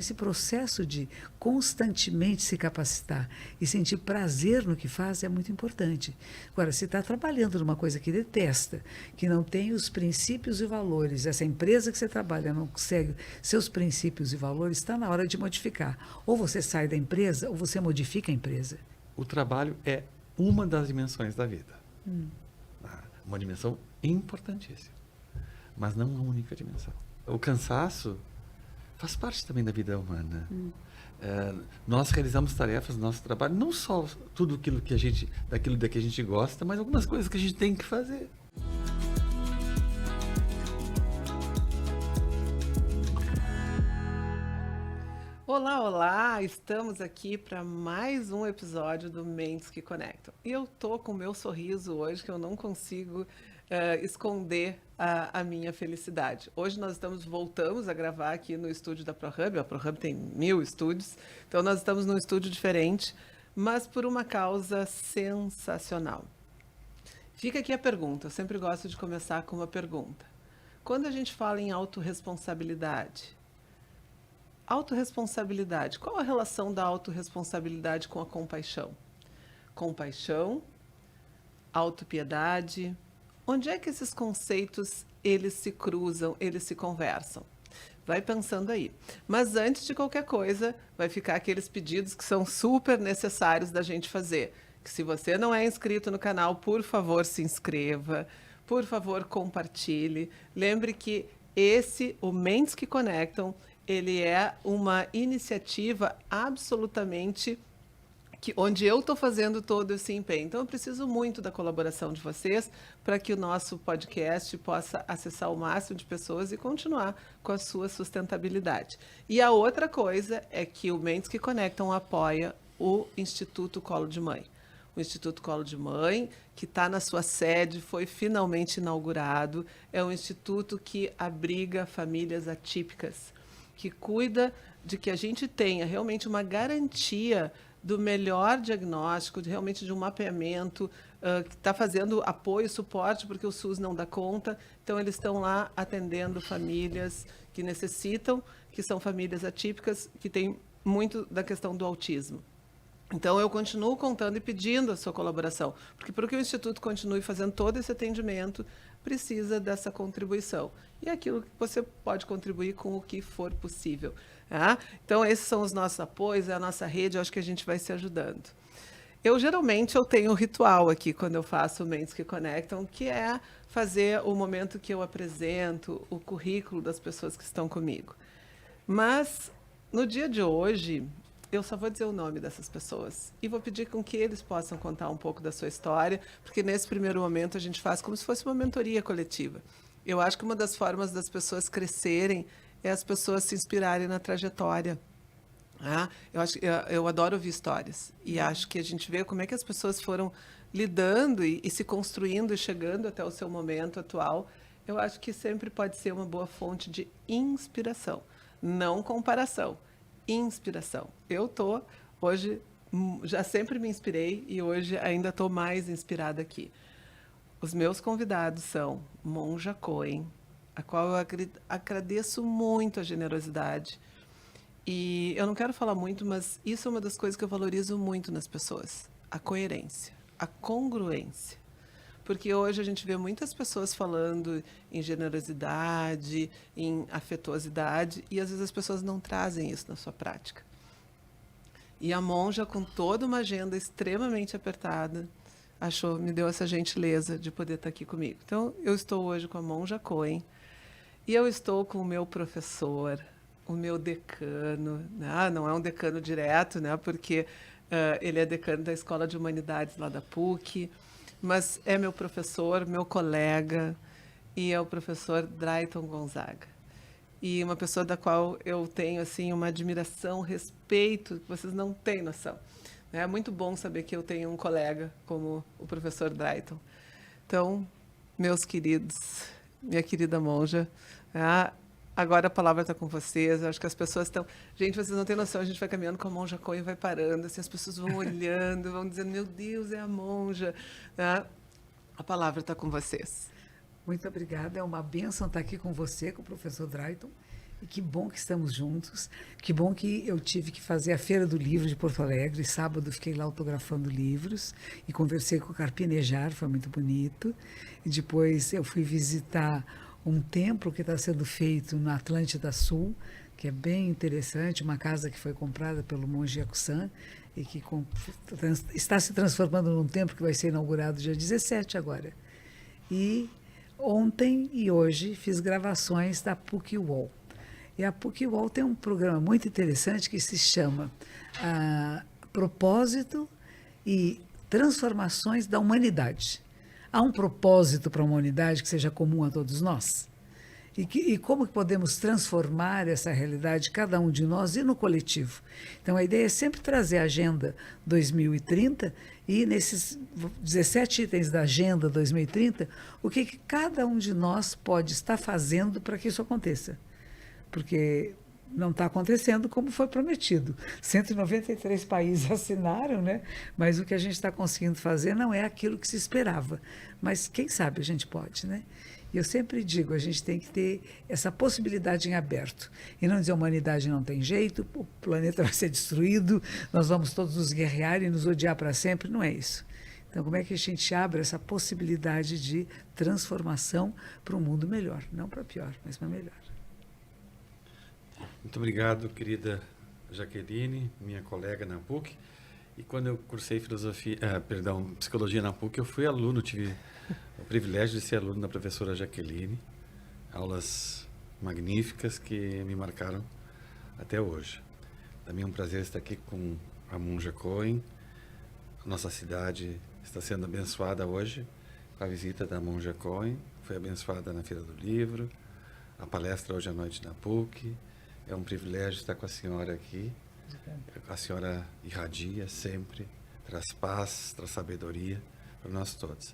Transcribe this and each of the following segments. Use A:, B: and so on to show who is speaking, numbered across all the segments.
A: esse processo de constantemente se capacitar e sentir prazer no que faz é muito importante. Agora, se está trabalhando numa coisa que detesta, que não tem os princípios e valores, essa empresa que você trabalha não segue seus princípios e valores, está na hora de modificar. Ou você sai da empresa, ou você modifica a empresa.
B: O trabalho é uma das dimensões da vida. Uma dimensão importantíssima, mas não a única dimensão. O cansaço faz parte também da vida humana. Nós realizamos tarefas no nosso trabalho, não só tudo aquilo que daquilo que a gente gosta, mas algumas coisas que a gente tem que fazer.
C: Olá, olá! Estamos aqui para mais um episódio do Mentes que Conectam. E eu tô com o meu sorriso hoje, que eu não consigo esconder a minha felicidade. Hoje nós voltamos a gravar aqui no estúdio da ProHub. A ProHub tem 1000 estúdios, então nós estamos num estúdio diferente, mas por uma causa sensacional. Fica aqui a pergunta, eu sempre gosto de começar com uma pergunta. Quando a gente fala em autorresponsabilidade, qual a relação da autorresponsabilidade com a compaixão? Compaixão, autopiedade, onde é que esses conceitos eles se cruzam, eles se conversam? Vai pensando aí. Mas antes de qualquer coisa, vai ficar aqueles pedidos que são super necessários da gente fazer. Que se você não é inscrito no canal, por favor, se inscreva. Por favor, compartilhe. Lembre que o Mentes que Conectam, ele é uma iniciativa absolutamente onde eu estou fazendo todo esse empenho. Então, eu preciso muito da colaboração de vocês para que o nosso podcast possa acessar o máximo de pessoas e continuar com a sua sustentabilidade. E a outra coisa é que o Mentes que Conectam apoia o Instituto Colo de Mãe. O Instituto Colo de Mãe, que está na sua sede, foi finalmente inaugurado. É um instituto que abriga famílias atípicas, que cuida de que a gente tenha realmente uma garantia do melhor diagnóstico, realmente de um mapeamento, que está fazendo apoio, suporte, porque o SUS não dá conta. Então, eles estão lá atendendo famílias que necessitam, que são famílias atípicas, que têm muito da questão do autismo. Então, eu continuo contando e pedindo a sua colaboração, porque para que o Instituto continue fazendo todo esse atendimento, precisa dessa contribuição. E é aquilo que você pode contribuir com o que for possível. Tá? Então, esses são os nossos apoios, é a nossa rede, eu acho que a gente vai se ajudando. Geralmente, eu tenho um ritual aqui, quando eu faço Mentes que Conectam, que é fazer o momento que eu apresento o currículo das pessoas que estão comigo. Mas, no dia de hoje, eu só vou dizer o nome dessas pessoas e vou pedir com que eles possam contar um pouco da sua história, porque nesse primeiro momento a gente faz como se fosse uma mentoria coletiva. Eu acho que uma das formas das pessoas crescerem é as pessoas se inspirarem na trajetória. Eu adoro ouvir histórias e acho que a gente vê como é que as pessoas foram lidando e se construindo e chegando até o seu momento atual. Eu acho que sempre pode ser uma boa fonte de inspiração, não comparação. Inspiração. Eu estou hoje, já sempre me inspirei e hoje ainda estou mais inspirada aqui. Os meus convidados são Monja Cohen, a qual eu agradeço muito a generosidade. E eu não quero falar muito, mas isso é uma das coisas que eu valorizo muito nas pessoas. A coerência, a congruência. Porque hoje a gente vê muitas pessoas falando em generosidade, em afetuosidade, e às vezes as pessoas não trazem isso na sua prática. E a Monja, com toda uma agenda extremamente apertada, me deu essa gentileza de poder estar aqui comigo. Então, eu estou hoje com a Monja Cohen, e eu estou com o meu professor, o meu decano, né? Não é um decano direto, né? Porque ele é decano da Escola de Humanidades lá da PUC, mas é meu professor, meu colega, e é o professor Drayton Gonzaga. E uma pessoa da qual eu tenho assim uma admiração, respeito, que vocês não têm noção. É muito bom saber que eu tenho um colega como o professor Drayton. Então, meus queridos, minha querida Monja, agora a palavra está com vocês. Eu acho que as pessoas estão... Gente, vocês não têm noção, a gente vai caminhando com a Monja Cohen e vai parando, assim, as pessoas vão olhando, vão dizendo, meu Deus, é a Monja. A palavra está com vocês.
A: Muito obrigada, é uma bênção estar aqui com você, com o professor Drayton. E que bom que estamos juntos. Que bom que eu tive que fazer a Feira do Livro de Porto Alegre. Sábado fiquei lá autografando livros e conversei com o Carpinejar, foi muito bonito. E depois eu fui visitar um templo que está sendo feito na Atlântida Sul, que é bem interessante, uma casa que foi comprada pelo monge Yakusan e que está se transformando num templo que vai ser inaugurado dia 17 agora. E ontem e hoje fiz gravações da PUC-UOL. E a PUC-UOL tem um programa muito interessante que se chama Propósito e Transformações da Humanidade. Há um propósito para a humanidade que seja comum a todos nós? E como que podemos transformar essa realidade, cada um de nós e no coletivo? Então, a ideia é sempre trazer a Agenda 2030 e, nesses 17 itens da Agenda 2030, o que cada um de nós pode estar fazendo para que isso aconteça. Porque não está acontecendo como foi prometido. 193 países assinaram, né? Mas o que a gente está conseguindo fazer não é aquilo que se esperava. Mas quem sabe a gente pode, né? E eu sempre digo, a gente tem que ter essa possibilidade em aberto. E não dizer a humanidade não tem jeito, o planeta vai ser destruído, nós vamos todos nos guerrear e nos odiar para sempre. Não é isso. Então, como é que a gente abre essa possibilidade de transformação para um mundo melhor? Não para pior, mas para melhor.
B: Muito obrigado, querida Jaqueline, minha colega na PUC. E quando eu cursei psicologia na PUC, eu fui aluno, tive o privilégio de ser aluno da professora Jaqueline. Aulas magníficas que me marcaram até hoje. Também é um prazer estar aqui com a Monja Coen. Nossa cidade está sendo abençoada hoje com a visita da Monja Coen. Foi abençoada na Feira do Livro, a palestra hoje à noite na PUC. É um privilégio estar com a senhora aqui. A senhora irradia sempre, traz paz, traz sabedoria para nós todos.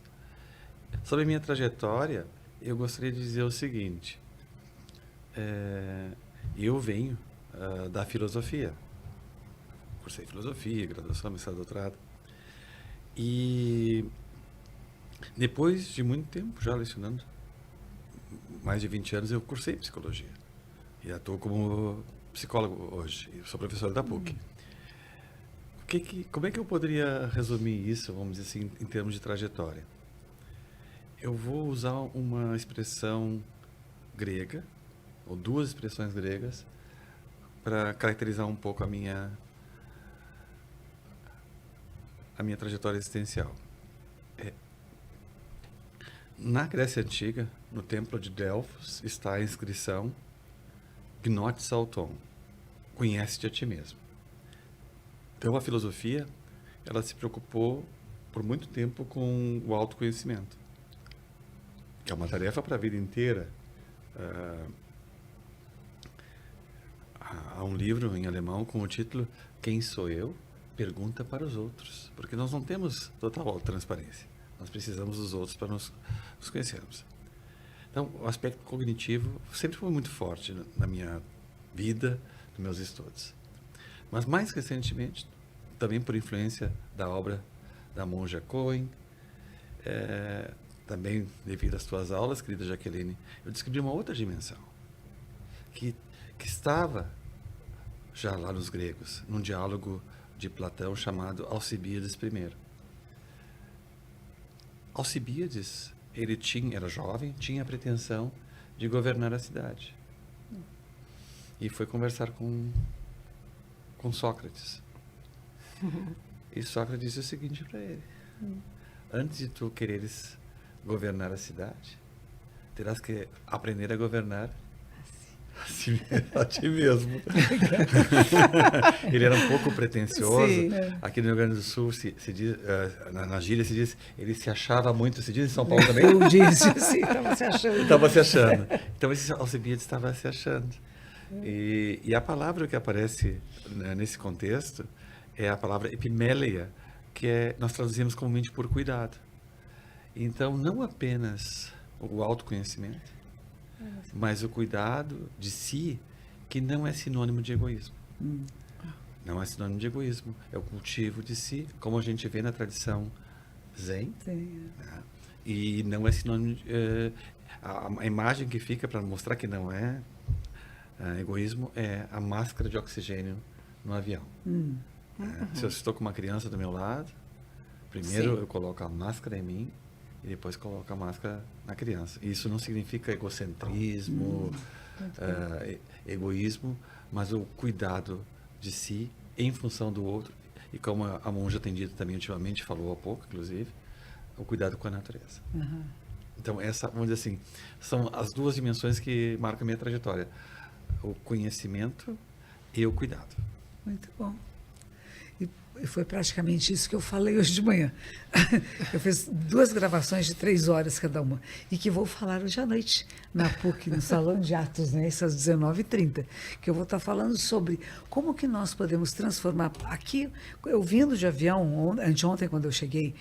B: Sobre a minha trajetória, eu gostaria de dizer o seguinte. Eu venho da filosofia. Cursei filosofia, graduação, mestrado, doutorado. E depois de muito tempo já lecionando, mais de 20 anos, eu cursei psicologia. E atuo como psicólogo hoje. Eu sou professor da PUC. Como é que eu poderia resumir isso, vamos dizer assim, em termos de trajetória? Eu vou usar uma expressão grega, ou duas expressões gregas, para caracterizar um pouco a minha trajetória existencial. Na Grécia Antiga, no Templo de Delfos, está a inscrição Gnotis Auton, conhece-te a ti mesmo. Então, a filosofia, ela se preocupou por muito tempo com o autoconhecimento, que é uma tarefa para a vida inteira. Há um livro em alemão com o título Quem sou eu? Pergunta para os outros, porque nós não temos total transparência. Nós precisamos dos outros para nos conhecermos. Então, o aspecto cognitivo sempre foi muito forte na minha vida, nos meus estudos. Mas, mais recentemente, também por influência da obra da Monja Coen, também devido às tuas aulas, querida Jaqueline, eu descobri uma outra dimensão, que estava já lá nos gregos, num diálogo de Platão chamado Alcibíades I. Alcibíades, ele era jovem, tinha a pretensão de governar a cidade. E foi conversar com Sócrates. E Sócrates disse o seguinte para ele: antes de tu quereres governar a cidade, terás que aprender a governar a ti mesmo. Ele era um pouco pretensioso.
A: Sim,
B: Aqui no Rio Grande do Sul, se diz, na gíria se diz, ele se achava muito. Se diz em São Paulo também?
A: Eu disse, sim, estava se achando.
B: Estava se achando. Então, esse Alcibíades estava se achando. E a palavra que aparece nesse contexto é a palavra epiméleia, que nós traduzimos comumente por cuidado. Então, não apenas o autoconhecimento, mas o cuidado de si, que não é sinônimo de egoísmo. Não é sinônimo de egoísmo. É o cultivo de si, como a gente vê na tradição Zen.
A: Sim.
B: Né? E não é sinônimo de... a imagem que fica para mostrar que não é egoísmo é a máscara de oxigênio no avião. Se eu estou com uma criança do meu lado, primeiro
C: Sim.
B: eu coloco a máscara em mim e depois coloco a máscara na criança. Isso não significa egocentrismo, egoísmo, mas o cuidado de si em função do outro. E como a monja tem dito também ultimamente, falou há pouco, inclusive, o cuidado com a natureza. Então, vamos dizer assim, são as duas dimensões que marcam a minha trajetória. O conhecimento e o cuidado.
A: Muito bom. E foi praticamente isso que eu falei hoje de manhã. Eu fiz 2 gravações de 3 horas cada uma. E que vou falar hoje à noite, na PUC, no Salão de Atos, né? Isso às 19h30. Que eu vou estar falando sobre como que nós podemos transformar. Aqui, eu vindo de avião, anteontem, quando eu cheguei,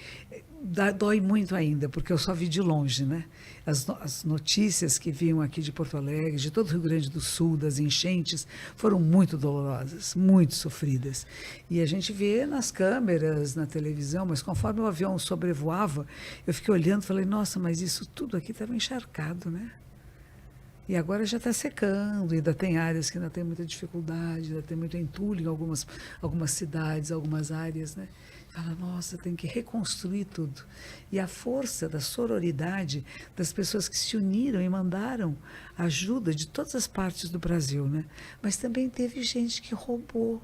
A: dói muito ainda, porque eu só vi de longe, né? As notícias que vinham aqui de Porto Alegre, de todo o Rio Grande do Sul, das enchentes, foram muito dolorosas, muito sofridas. E a gente vê nas câmeras, na televisão, mas conforme o avião sobrevoava, eu fiquei olhando e falei, nossa, mas isso tudo aqui estava encharcado, né? E agora já está secando, ainda tem áreas que ainda tem muita dificuldade, ainda tem muito entulho em algumas cidades, algumas áreas, né? Fala, nossa, tem que reconstruir tudo. E a força da sororidade das pessoas que se uniram e mandaram ajuda de todas as partes do Brasil, né? Mas também teve gente que roubou,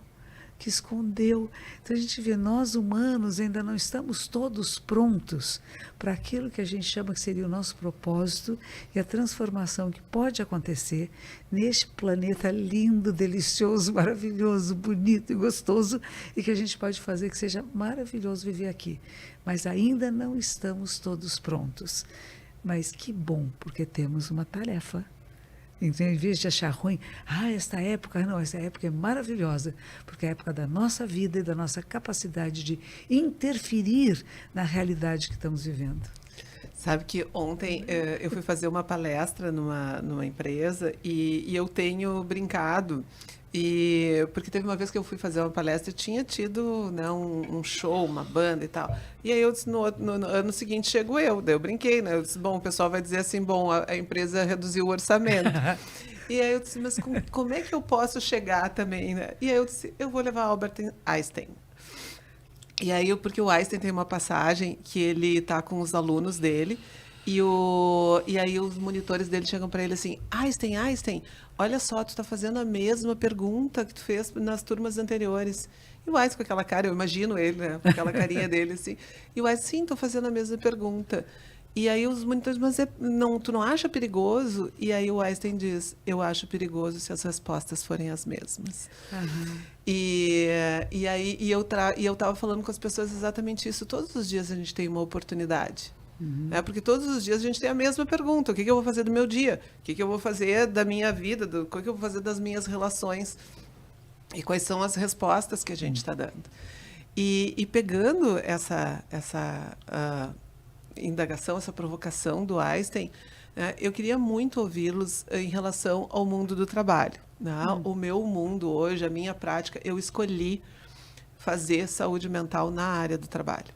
A: que escondeu. Então a gente vê, nós humanos ainda não estamos todos prontos para aquilo que a gente chama que seria o nosso propósito e a transformação que pode acontecer neste planeta lindo, delicioso, maravilhoso, bonito e gostoso, e que a gente pode fazer que seja maravilhoso viver aqui. Mas ainda não estamos todos prontos. Mas que bom, porque temos uma tarefa. Então, em vez de achar ruim, esta época é maravilhosa, porque é a época da nossa vida e da nossa capacidade de interferir na realidade que estamos vivendo.
C: Sabe que ontem eu fui fazer uma palestra numa empresa e eu tenho brincado, porque teve uma vez que eu fui fazer uma palestra e tinha tido, né, um show, uma banda e tal. E aí eu disse, no ano seguinte chego daí eu brinquei, né? Eu disse, bom, o pessoal vai dizer assim, bom, a empresa reduziu o orçamento. E aí eu disse, mas como é que eu posso chegar também, né? E aí eu disse, eu vou levar Albert Einstein. E aí, porque o Einstein tem uma passagem que ele tá com os alunos dele e aí os monitores dele chegam para ele assim, Einstein, olha só, tu tá fazendo a mesma pergunta que tu fez nas turmas anteriores. E o Einstein com aquela cara, eu imagino ele, né, com aquela carinha dele assim. E o Einstein, sim, tô fazendo a mesma pergunta. E aí os monitores, mas tu não acha perigoso? E aí o Einstein diz, eu acho perigoso se as respostas forem as mesmas. E eu estava falando com as pessoas exatamente isso. Todos os dias a gente tem uma oportunidade. Né? Porque todos os dias a gente tem a mesma pergunta. O que eu vou fazer do meu dia? O que eu vou fazer da minha vida? O que eu vou fazer das minhas relações? E quais são as respostas que a gente está dando? E pegando essa indagação, essa provocação do Einstein, né, eu queria muito ouvi-los em relação ao mundo do trabalho. Né? O meu mundo hoje, a minha prática, eu escolhi fazer saúde mental na área do trabalho.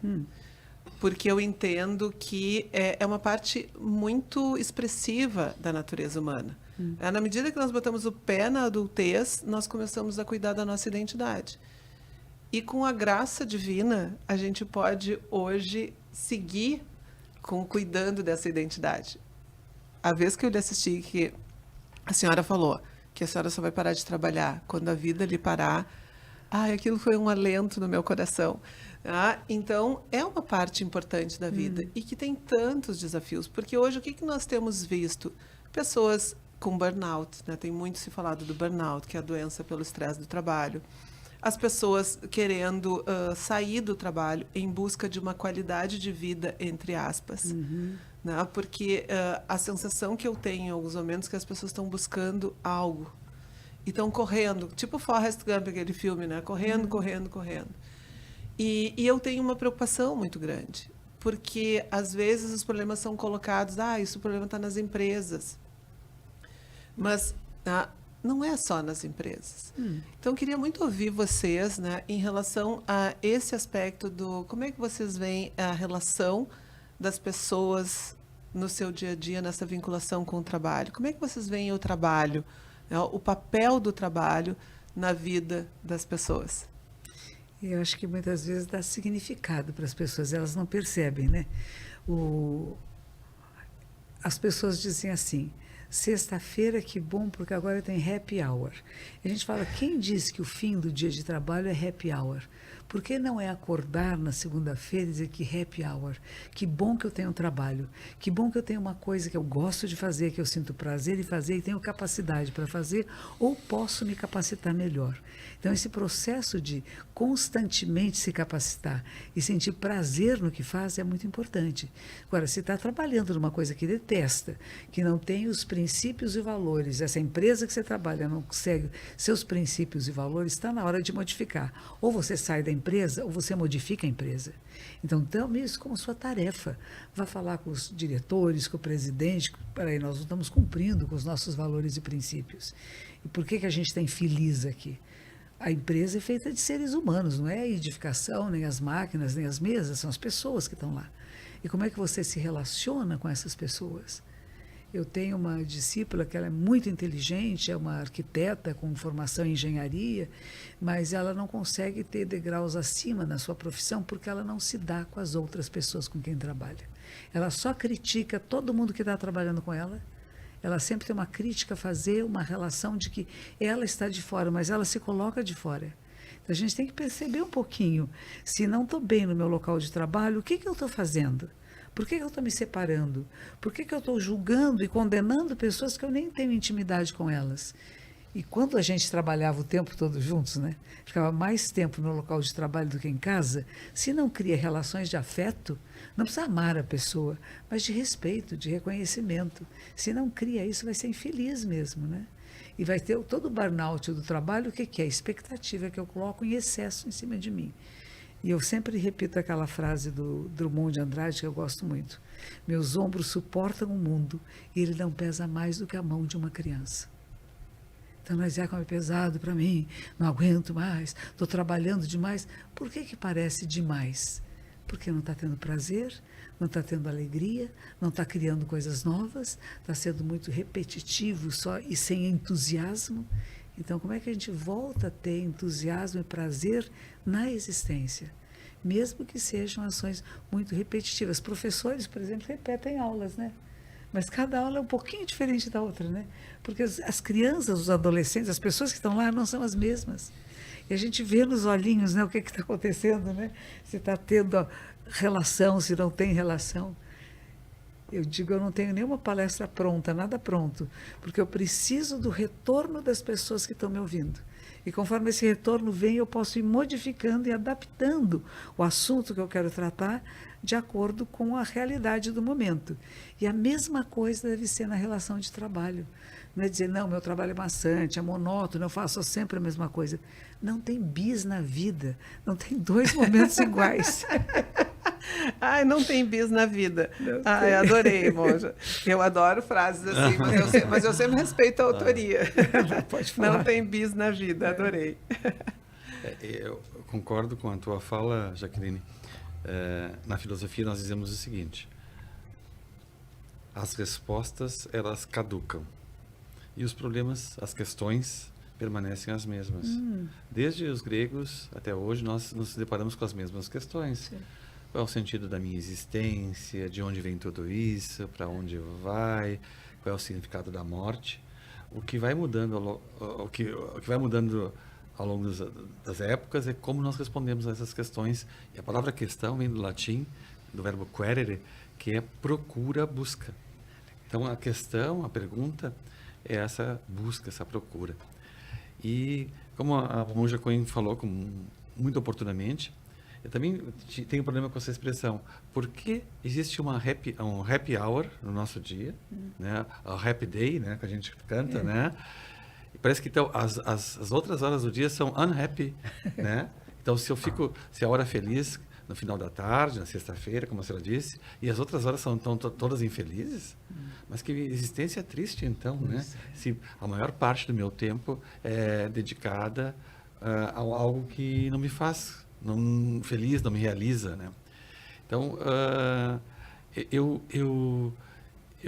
C: Porque eu entendo que é uma parte muito expressiva da natureza humana. Na medida que nós botamos o pé na adultez, nós começamos a cuidar da nossa identidade. E com a graça divina, a gente pode hoje seguir cuidando dessa identidade. A vez que eu lhe assisti, que a senhora falou que a senhora só vai parar de trabalhar quando a vida lhe parar, aquilo foi um alento no meu coração. Então, é uma parte importante da vida e que tem tantos desafios, porque hoje o que nós temos visto? Pessoas com burnout, né? Tem muito se falado do burnout, que é a doença pelo estresse do trabalho. As pessoas querendo sair do trabalho em busca de uma qualidade de vida, entre aspas. Né? Porque a sensação que eu tenho em alguns momentos é que as pessoas estão buscando algo. E estão correndo, tipo Forrest Gump, aquele filme, né? Correndo. E eu tenho uma preocupação muito grande. Porque, às vezes, os problemas são colocados, o problema está nas empresas. Mas não é só nas empresas. Então, eu queria muito ouvir vocês, né, em relação a esse aspecto do como é que vocês veem a relação das pessoas no seu dia a dia, nessa vinculação com o trabalho. Como é que vocês veem o trabalho né, o papel do trabalho na vida das pessoas.
A: Eu acho que muitas vezes dá significado para as pessoas, elas não percebem, né? O, as pessoas dizem assim, sexta-feira que bom, porque agora tem happy hour. A gente fala, quem disse que o fim do dia de trabalho é happy hour? Por que não é acordar na segunda-feira e dizer que happy hour? Que bom que eu tenho um trabalho, que bom que eu tenho uma coisa que eu gosto de fazer, que eu sinto prazer em fazer e tenho capacidade para fazer, ou posso me capacitar melhor. Então, esse processo de constantemente se capacitar e sentir prazer no que faz é muito importante. Agora, se está trabalhando numa coisa que detesta, que não tem os princípios e valores, essa empresa que você trabalha não segue seus princípios e valores, está na hora de modificar. Ou você sai da empresa, ou você modifica a empresa. Então, tome isso como sua tarefa. Vá falar com os diretores, com o presidente, peraí, nós não estamos cumprindo com os nossos valores e princípios. E por que a gente está infeliz aqui? A empresa é feita de seres humanos, não é a edificação, nem as máquinas, nem as mesas, são as pessoas que estão lá. E como é que você se relaciona com essas pessoas? Eu tenho uma discípula que ela é muito inteligente, é uma arquiteta com formação em engenharia, mas ela não consegue ter degraus acima na sua profissão porque ela não se dá com as outras pessoas com quem trabalha. Ela só critica todo mundo que está trabalhando com ela. Ela sempre tem uma crítica a fazer, uma relação de que ela está de fora, mas ela se coloca de fora. Então, a gente tem que perceber um pouquinho, se não estou bem no meu local de trabalho, o que eu estou fazendo? Por que eu estou me separando? Por que eu estou julgando e condenando pessoas que eu nem tenho intimidade com elas? E quando a gente trabalhava o tempo todo juntos, né? Ficava mais tempo no local de trabalho do que em casa, se não cria relações de afeto, não precisa amar a pessoa, mas de respeito, de reconhecimento. Se não cria isso, vai ser infeliz mesmo, né? E vai ter todo o burnout do trabalho, o que é? A expectativa que eu coloco em excesso em cima de mim. E eu sempre repito aquela frase do Drummond de Andrade, que eu gosto muito. Meus ombros suportam o mundo e ele não pesa mais do que a mão de uma criança. Então, mas é como é pesado para mim, não aguento mais, estou trabalhando demais. Por que parece demais? Porque não está tendo prazer, não está tendo alegria, não está criando coisas novas, está sendo muito repetitivo só e sem entusiasmo. Então, como é que a gente volta a ter entusiasmo e prazer na existência? Mesmo que sejam ações muito repetitivas. Professores, por exemplo, repetem aulas, né? Mas cada aula é um pouquinho diferente da outra, né? Porque as crianças, os adolescentes, as pessoas que estão lá não são as mesmas. E a gente vê nos olhinhos, né, o que está acontecendo, né? Se está tendo relação, se não tem relação. Eu digo, eu não tenho nenhuma palestra pronta, nada pronto, porque eu preciso do retorno das pessoas que estão me ouvindo. E conforme esse retorno vem, eu posso ir modificando e adaptando o assunto que eu quero tratar de acordo com a realidade do momento. E a mesma coisa deve ser na relação de trabalho. Não é dizer, não, meu trabalho é maçante, é monótono, eu faço sempre a mesma coisa. Não tem bis na vida, não tem dois momentos iguais.
C: Ai, não tem bis na vida. Ai, adorei, Monja. Eu adoro frases assim, mas eu sempre respeito a autoria.
A: Pode falar.
C: Não tem bis na vida, adorei.
B: Eu concordo com a tua fala, Jaqueline. Na filosofia nós dizemos o seguinte: as respostas, elas caducam. E os problemas, as questões, permanecem as mesmas. Desde os gregos até hoje, nós nos deparamos com as mesmas questões.
A: Sim.
B: Qual é o sentido da minha existência? De onde vem tudo isso? Para onde vai? Qual é o significado da morte? O que vai mudando, o que vai mudando ao longo das épocas é como nós respondemos a essas questões. E a palavra questão vem do latim, do verbo querere, que é procura, busca. Então, a questão, a pergunta, é essa busca, essa procura. E, como a Monja Coen falou muito oportunamente, eu também tenho problema com essa expressão. Por que existe um happy hour no nosso dia, né? O happy day, né? Que a gente canta, né? E parece que então, as outras horas do dia são unhappy, né? Então, se a hora é feliz no final da tarde, na sexta-feira, como a senhora disse, e as outras horas são todas infelizes, mas que existência triste, então, né? Se a maior parte do meu tempo é dedicada a algo que não me faz feliz, não me realiza, né? Então, eu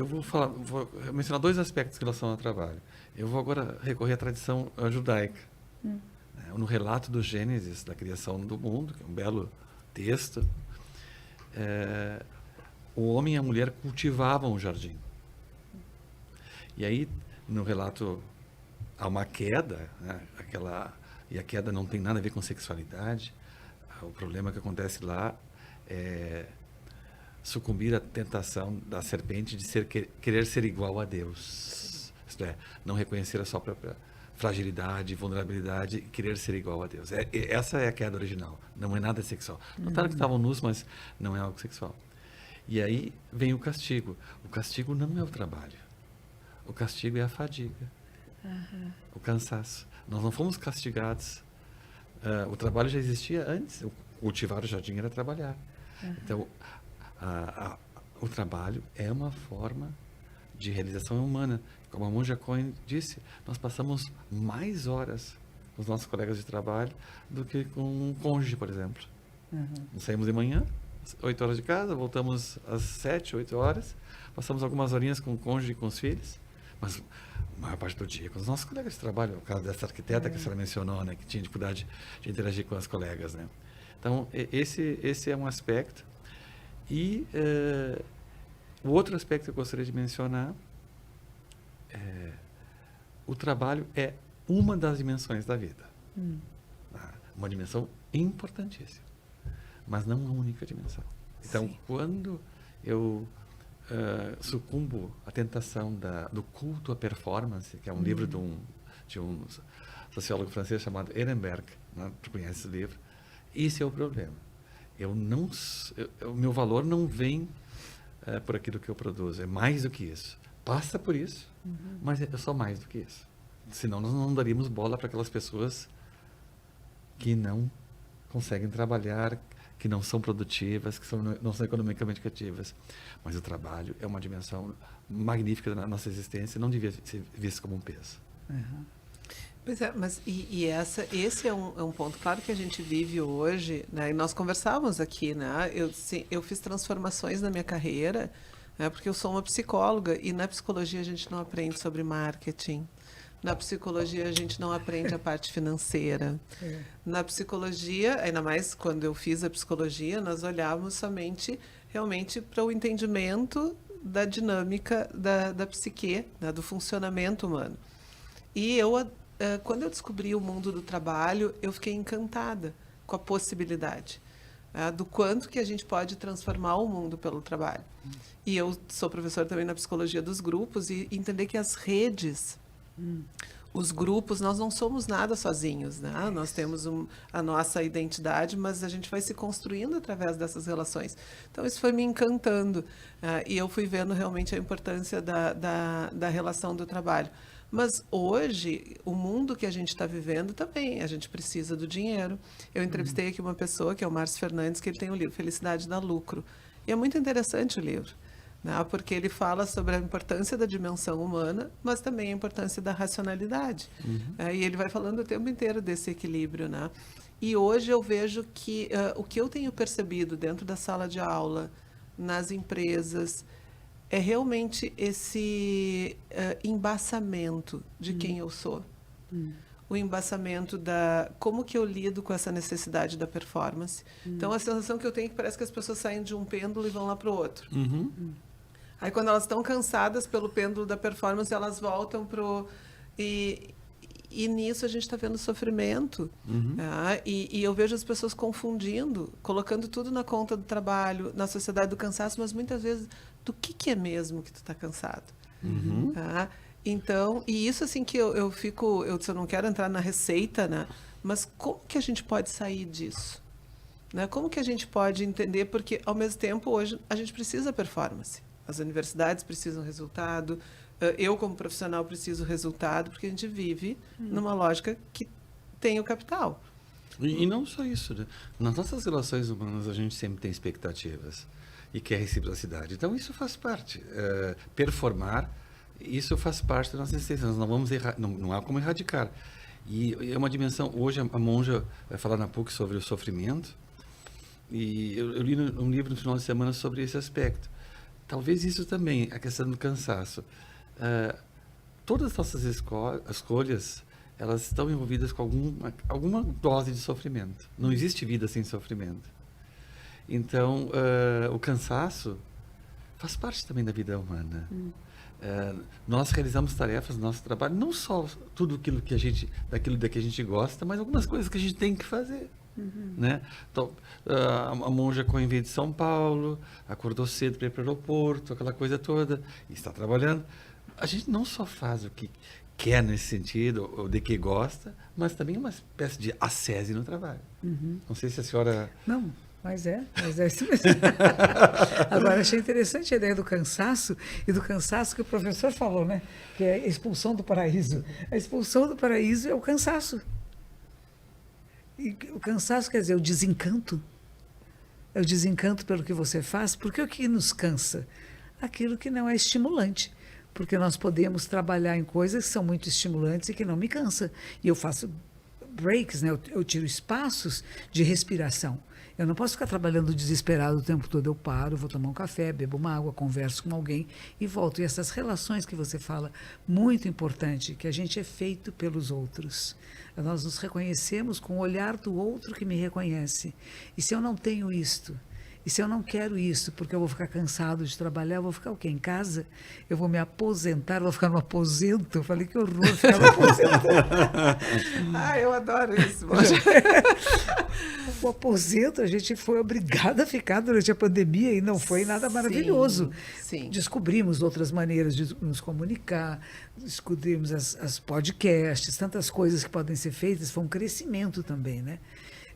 B: vou mencionar dois aspectos em relação ao trabalho. Eu vou agora recorrer à tradição judaica. No relato do Gênesis, da criação do mundo, que é um belo texto, o homem e a mulher cultivavam o jardim. E aí, no relato, há uma queda, né? E a queda não tem nada a ver com sexualidade. O problema que acontece lá é sucumbir à tentação da serpente de querer ser igual a Deus. Isto é, não reconhecer a sua própria fragilidade, vulnerabilidade e querer ser igual a Deus. Essa é a queda original, não é nada sexual. Notaram que estavam nus, mas não é algo sexual. E aí vem o castigo. O castigo não é o trabalho. O castigo é a fadiga, o cansaço. Nós não fomos castigados. O trabalho já existia antes. Cultivar o jardim era trabalhar. Então, o trabalho é uma forma de realização humana. Como a Monja Cohen disse, nós passamos mais horas com os nossos colegas de trabalho do que com um cônjuge, por exemplo. Nós saímos de manhã, 8 horas de casa, voltamos às 7, 8 horas, passamos algumas horinhas com o cônjuge e com os filhos, mas a maior parte do dia com os nossos colegas de trabalho, o caso dessa arquiteta que a senhora mencionou, né, que tinha dificuldade de interagir com as colegas, né? Então, esse é um aspecto. E o outro aspecto que eu gostaria de mencionar o trabalho é uma das dimensões da vida. Uma dimensão importantíssima, mas não a única dimensão. Então, sim, quando eu sucumbo à tentação do culto à performance, que é um livro de um sociólogo francês chamado Ehrenberg, né? Tu conhece esse livro? Esse é o problema. O meu valor não vem por aquilo que eu produzo, é mais do que isso. Passa por isso, mas eu sou mais do que isso. Senão nós não daríamos bola para aquelas pessoas que não conseguem trabalhar, que não são produtivas, que não são economicamente cativas. Mas o trabalho é uma dimensão magnífica da nossa existência e não devia ser visto como um peso.
C: Pois é, mas esse é um ponto. Claro que a gente vive hoje, né? E nós conversávamos aqui, né? Eu fiz transformações na minha carreira, né? Porque eu sou uma psicóloga e na psicologia a gente não aprende sobre marketing. Na psicologia a gente não aprende a parte financeira. Na psicologia, ainda mais quando eu fiz a psicologia, nós olhávamos somente realmente para o entendimento da dinâmica da psique, né? Do funcionamento humano. E quando eu descobri o mundo do trabalho, eu fiquei encantada com a possibilidade do quanto que a gente pode transformar o mundo pelo trabalho. E eu sou professora também na psicologia dos grupos e entender que as redes, os grupos, nós não somos nada sozinhos, né? Nós temos a nossa identidade, mas a gente vai se construindo através dessas relações. Então, isso foi me encantando. E eu fui vendo realmente a importância da relação do trabalho. Mas hoje, o mundo que a gente está vivendo também, a gente precisa do dinheiro. Eu entrevistei aqui uma pessoa, que é o Márcio Fernandes, que ele tem o livro Felicidade dá Lucro. E é muito interessante o livro, né? Porque ele fala sobre a importância da dimensão humana, mas também a importância da racionalidade. E ele vai falando o tempo inteiro desse equilíbrio, né? E hoje eu vejo que o que eu tenho percebido dentro da sala de aula, nas empresas, é realmente esse embaçamento de quem eu sou. O embaçamento como que eu lido com essa necessidade da performance. Então, a sensação que eu tenho é que parece que as pessoas saem de um pêndulo e vão lá para o outro. Aí, quando elas estão cansadas pelo pêndulo da performance, elas voltam para o... E nisso a gente está vendo sofrimento. E eu vejo as pessoas confundindo, colocando tudo na conta do trabalho, na sociedade do cansaço, mas muitas vezes, do que é mesmo que tu está cansado? Então, e isso assim que eu não quero entrar na receita, né? Mas como que a gente pode sair disso? Né? Como que a gente pode entender? Porque, ao mesmo tempo, hoje a gente precisa performance. As universidades precisam resultado, eu, como profissional, preciso resultado, porque a gente vive numa lógica que tem o capital.
B: E não só isso, né? Nas nossas relações humanas, a gente sempre tem expectativas e quer reciprocidade. Então, isso faz parte. Performar, isso faz parte da nossa existência. Nós não vamos errar, não há como erradicar. E é uma dimensão... Hoje, a Monja vai falar na PUC sobre o sofrimento, e eu li um livro no final de semana sobre esse aspecto. Talvez isso também, a questão do cansaço. todas as nossas escolhas, elas estão envolvidas com alguma dose de sofrimento. Não existe vida sem sofrimento. Então, o cansaço faz parte também da vida humana. Nós realizamos tarefas no nosso trabalho, não só tudo aquilo que daquilo que a gente gosta, mas algumas coisas que a gente tem que fazer. Né? Então, a monja veio de São Paulo, acordou cedo para ir para o aeroporto, aquela coisa toda, e está trabalhando. A gente não só faz o que quer nesse sentido, ou de que gosta, mas também uma espécie de ascese no trabalho. Não sei se a senhora...
A: Não, mas é isso mesmo. Agora, achei interessante a ideia do cansaço, e do cansaço que o professor falou, né? Que é a expulsão do paraíso. A expulsão do paraíso é o cansaço. E o cansaço quer dizer o desencanto. É o desencanto pelo que você faz, porque o que nos cansa? Aquilo que não é estimulante. Porque nós podemos trabalhar em coisas que são muito estimulantes e que não me cansa. E eu faço breaks, né? Eu tiro espaços de respiração. Eu não posso ficar trabalhando desesperado o tempo todo. Eu paro, vou tomar um café, bebo uma água, converso com alguém e volto. E essas relações que você fala, muito importante, que a gente é feito pelos outros. Nós nos reconhecemos com o olhar do outro que me reconhece. E se eu não tenho isto, e se eu não quero isso, porque eu vou ficar cansado de trabalhar, eu vou ficar o quê? Em casa? Eu vou me aposentar, vou ficar no aposento? Eu falei, que horror, ficar no aposento.
C: Eu adoro isso.
A: O aposento, a gente foi obrigado a ficar durante a pandemia e não foi nada maravilhoso.
C: Sim.
A: Descobrimos outras maneiras de nos comunicar, descobrimos as podcasts, tantas coisas que podem ser feitas, foi um crescimento também, né?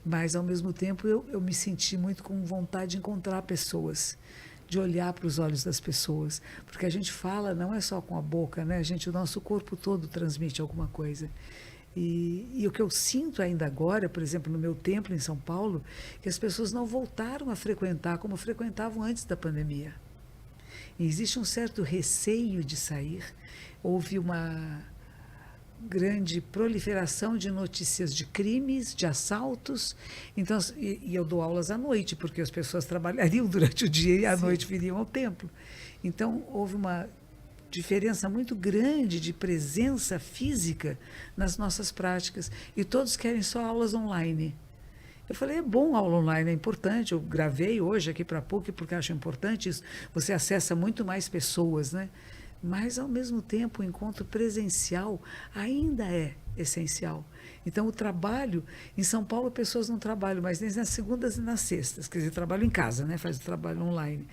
A: Mas, ao mesmo tempo, eu me senti muito com vontade de encontrar pessoas, de olhar para os olhos das pessoas. Porque a gente fala, não é só com a boca, né? O nosso corpo todo transmite alguma coisa. E o que eu sinto ainda agora, por exemplo, no meu templo em São Paulo, que as pessoas não voltaram a frequentar como frequentavam antes da pandemia. E existe um certo receio de sair. Houve uma grande proliferação de notícias de crimes, de assaltos. Então, e eu dou aulas à noite, porque as pessoas trabalhariam durante o dia e à noite viriam ao templo. Então, houve uma diferença muito grande de presença física nas nossas práticas. E todos querem só aulas online. Eu falei, é bom a aula online, é importante. Eu gravei hoje aqui para a PUC porque acho importante isso. Você acessa muito mais pessoas, né? Mas, ao mesmo tempo, o encontro presencial ainda é essencial. Então, o trabalho, em São Paulo, pessoas não trabalham mais nem nas segundas e nas sextas, quer dizer, trabalham em casa, né? Faz o trabalho online,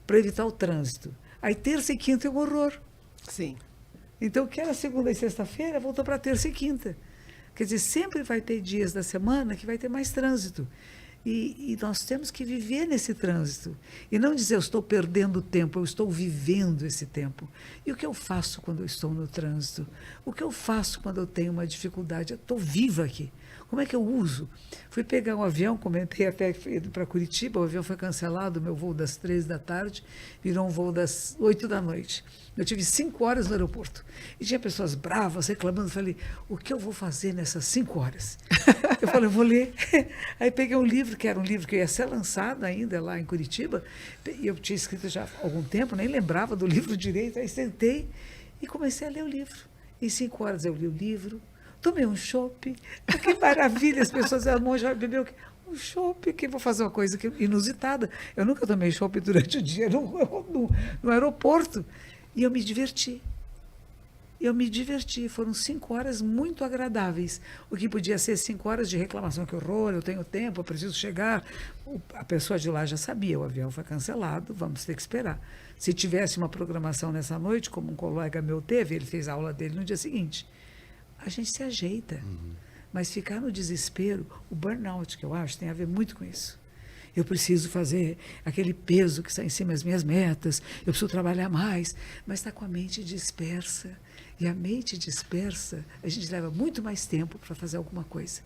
A: para evitar o trânsito. Aí, terça e quinta é um horror.
C: Sim.
A: Então, o que era segunda e sexta-feira, voltou para terça e quinta. Quer dizer, sempre vai ter dias da semana que vai ter mais trânsito. E nós temos que viver nesse trânsito. E não dizer, eu estou perdendo tempo, eu estou vivendo esse tempo. E o que eu faço quando eu estou no trânsito? O que eu faço quando eu tenho uma dificuldade? Eu estou viva aqui. Como é que eu uso? Fui pegar um avião, comentei até para Curitiba, o avião foi cancelado, meu voo das 3 da tarde, virou um voo das 8 da noite. Eu tive 5 horas no aeroporto. E tinha pessoas bravas, reclamando. Falei, o que eu vou fazer nessas 5 horas? Eu falei, eu vou ler. Aí peguei um livro, que era um livro que ia ser lançado ainda lá em Curitiba, e eu tinha escrito já há algum tempo, nem lembrava do livro direito. Aí sentei e comecei a ler o livro. Em 5 horas eu li o livro, tomei um chopp. Que maravilha, as pessoas, a monja bebeu um chopp, que vou fazer uma coisa inusitada. Eu nunca tomei chopp durante o dia no aeroporto. E eu me diverti. Foram 5 horas muito agradáveis. O que podia ser 5 horas de reclamação, que horror, eu tenho tempo, eu preciso chegar. A pessoa de lá já sabia, o avião foi cancelado, vamos ter que esperar. Se tivesse uma programação nessa noite, como um colega meu teve, ele fez a aula dele no dia seguinte, a gente se ajeita. Mas ficar no desespero, o burnout, que eu acho, tem a ver muito com isso. Eu preciso fazer aquele peso que está em cima das minhas metas, eu preciso trabalhar mais, mas está com a mente dispersa. E a mente dispersa, a gente leva muito mais tempo para fazer alguma coisa.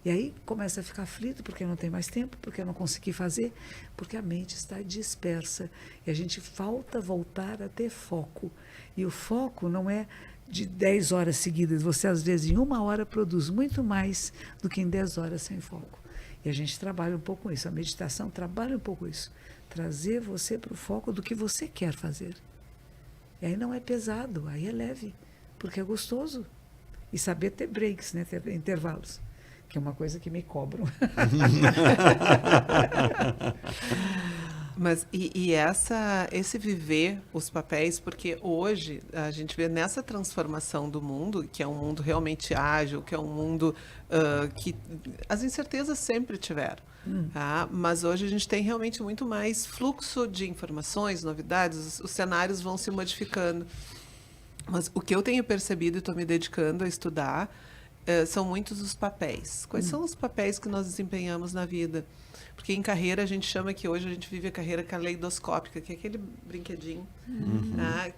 A: E aí começa a ficar aflito porque não tem mais tempo, porque eu não consegui fazer, porque a mente está dispersa. E a gente falta voltar a ter foco. E o foco não é de 10 horas seguidas. Você, às vezes, em 1 hora, produz muito mais do que em 10 horas sem foco. E a gente trabalha um pouco isso, a meditação trabalha um pouco isso. Trazer você para o foco do que você quer fazer. E aí não é pesado, aí é leve, porque é gostoso. E saber ter breaks, né? Ter intervalos, que é uma coisa que me cobram.
C: Mas esse viver os papéis, porque hoje a gente vê nessa transformação do mundo, que é um mundo realmente ágil, que é um mundo que as incertezas sempre tiveram. Tá? Mas hoje a gente tem realmente muito mais fluxo de informações, novidades, os cenários vão se modificando. Mas o que eu tenho percebido e estou me dedicando a estudar são muitos os papéis. Quais são os papéis que nós desempenhamos na vida? Porque em carreira a gente chama que hoje a gente vive a carreira caleidoscópica, que é aquele brinquedinho,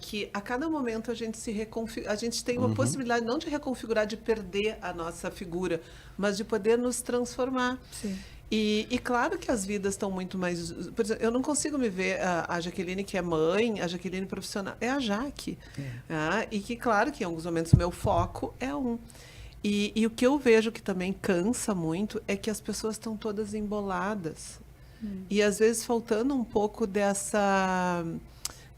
C: que a cada momento a gente a gente tem uma possibilidade não de reconfigurar, de perder a nossa figura, mas de poder nos transformar.
A: Sim.
C: E claro que as vidas estão muito mais... Por exemplo, eu não consigo me ver a Jaqueline que é mãe, a Jaqueline profissional. É a Jaque. E que, claro, que em alguns momentos o meu foco é um. E o que eu vejo que também cansa muito é que as pessoas estão todas emboladas. E, às vezes, faltando um pouco dessa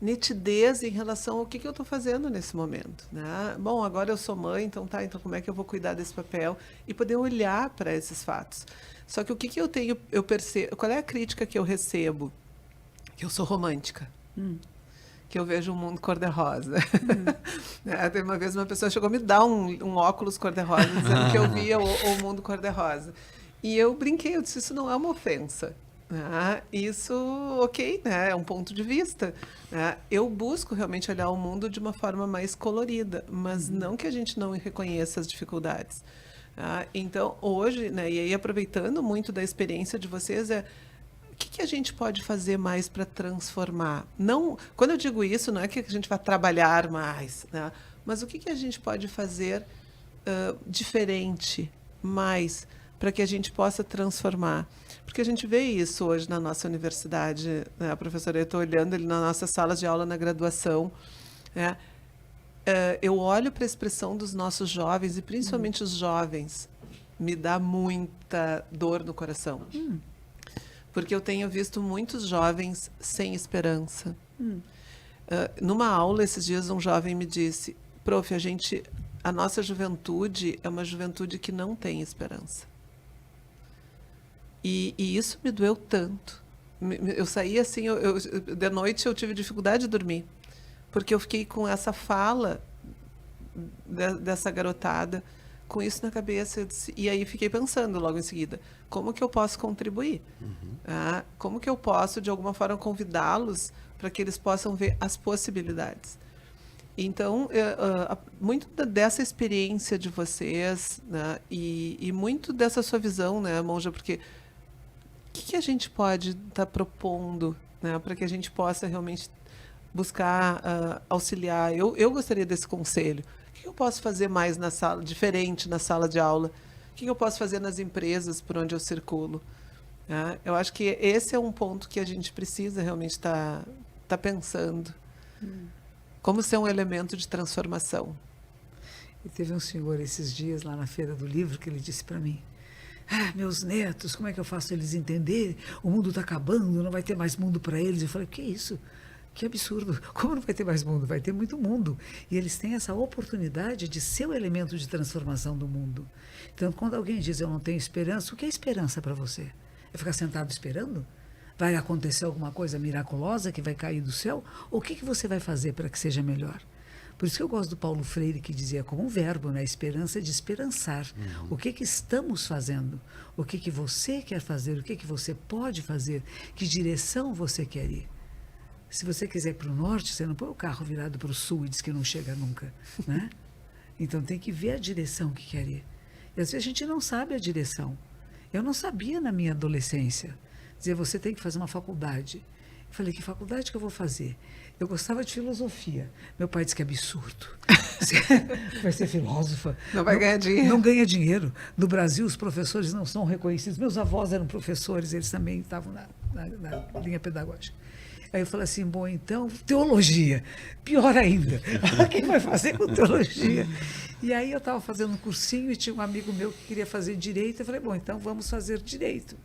C: nitidez em relação ao que eu estou fazendo nesse momento. Né? Bom, agora eu sou mãe, então como é que eu vou cuidar desse papel? E poder olhar para esses fatos. Só que o que eu percebo, qual é a crítica que eu recebo? Que eu sou romântica. Que eu vejo um mundo cor-de-rosa. Tem uma vez uma pessoa chegou a me dar um óculos cor-de-rosa, dizendo que eu via o mundo cor-de-rosa. E eu brinquei, eu disse, isso não é uma ofensa. Isso, ok, né? É um ponto de vista. Eu busco realmente olhar o mundo de uma forma mais colorida, mas não que a gente não reconheça as dificuldades. Então, hoje, né, e aí aproveitando muito da experiência de vocês, o que a gente pode fazer mais para transformar? Não, quando eu digo isso, não é que a gente vai trabalhar mais, né, mas o que a gente pode fazer diferente, mais, para que a gente possa transformar? Porque a gente vê isso hoje na nossa universidade, né, a professora, eu estou olhando ali nas nossas salas de aula na graduação, né, eu olho para a expressão dos nossos jovens, e principalmente os jovens, me dá muita dor no coração. Porque eu tenho visto muitos jovens sem esperança. Numa aula, esses dias, um jovem me disse, prof, a nossa juventude é uma juventude que não tem esperança. E isso me doeu tanto. Eu saí assim, de noite eu tive dificuldade de dormir. Porque eu fiquei com essa fala dessa garotada, com isso na cabeça. E aí fiquei pensando logo em seguida, como que eu posso contribuir? Como que eu posso, de alguma forma, convidá-los para que eles possam ver as possibilidades? Então, muito dessa experiência de vocês, né, e muito dessa sua visão, né, Monja, porque o que a gente pode estar propondo, né, para que a gente possa realmente buscar auxiliar? Eu gostaria desse conselho. O que eu posso fazer mais na sala, diferente na sala de aula? O que eu posso fazer nas empresas por onde eu circulo? Eu acho que esse é um ponto que a gente precisa realmente estar pensando. Como ser um elemento de transformação.
A: E teve um senhor esses dias lá na Feira do Livro que ele disse para mim, meus netos, como é que eu faço eles entenderem? O mundo está acabando, não vai ter mais mundo para eles. Eu falei, que isso? Que absurdo. Como não vai ter mais mundo? Vai ter muito mundo. E eles têm essa oportunidade de ser o elemento de transformação do mundo. Então, quando alguém diz, eu não tenho esperança, o que é esperança para você? É ficar sentado esperando? Vai acontecer alguma coisa miraculosa que vai cair do céu? Ou o que você vai fazer para que seja melhor? Por isso que eu gosto do Paulo Freire, que dizia como um verbo, né? Esperança é de esperançar. O que estamos fazendo? O que você quer fazer? O que você pode fazer? Que direção você quer ir? Se você quiser ir para o norte, você não põe o carro virado para o sul e diz que não chega nunca, né? Então tem que ver a direção que quer ir. E às vezes a gente não sabe a direção. Eu não sabia na minha adolescência. Dizer, você tem que fazer uma faculdade. Eu falei, que faculdade que eu vou fazer? Eu gostava de filosofia. Meu pai disse que é absurdo. Vai ser filósofa.
C: Não vai ganhar dinheiro.
A: Não ganha dinheiro. No Brasil, os professores não são reconhecidos. Meus avós eram professores, eles também estavam na linha pedagógica. Aí eu falei assim, bom, então, teologia. Pior ainda. Quem vai fazer com teologia? E aí eu estava fazendo um cursinho e tinha um amigo meu que queria fazer direito. Eu falei, bom, então vamos fazer direito.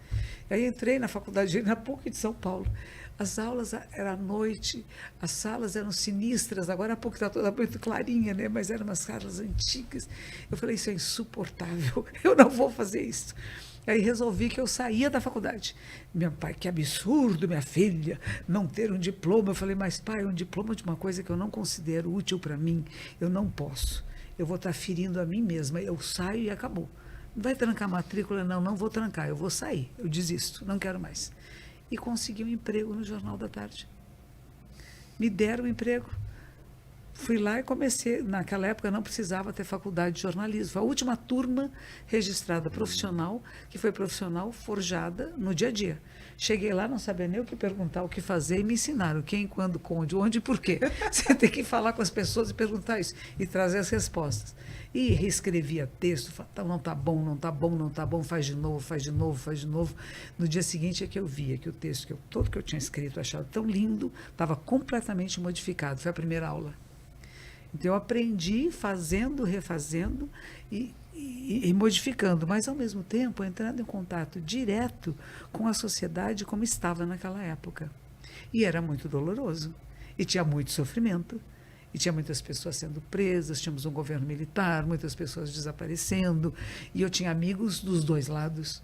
A: Aí entrei na faculdade de direito, na PUC de São Paulo. As aulas eram à noite, as salas eram sinistras, agora há pouco está toda muito clarinha, né? Mas eram umas salas antigas. Eu falei, isso é insuportável, eu não vou fazer isso. Aí resolvi que eu saía da faculdade. Meu pai, que absurdo, minha filha, não ter um diploma. Eu falei, mas pai, um diploma de uma coisa que eu não considero útil para mim, eu não posso. Eu vou estar ferindo a mim mesma, eu saio e acabou. Não vai trancar a matrícula? Não, não vou trancar, eu vou sair, eu desisto, não quero mais. E consegui um emprego no Jornal da Tarde. Me deram um emprego. Fui lá e comecei. Naquela época não precisava ter faculdade de jornalismo. Foi a última turma registrada profissional, que foi profissional forjada no dia a dia. Cheguei lá, não sabia nem o que perguntar, o que fazer, e me ensinaram quem, quando, onde e por quê. Você tem que falar com as pessoas e perguntar isso, e trazer as respostas. E reescrevia texto, falava, não está bom, não está bom, não está bom, faz de novo, faz de novo, faz de novo. No dia seguinte é que eu via que o texto, todo que eu tinha escrito, achava tão lindo, estava completamente modificado. Foi a primeira aula. Então, eu aprendi fazendo, refazendo e modificando, mas, ao mesmo tempo, entrando em contato direto com a sociedade como estava naquela época. E era muito doloroso. E tinha muito sofrimento. E tinha muitas pessoas sendo presas, tínhamos um governo militar, muitas pessoas desaparecendo. E eu tinha amigos dos dois lados.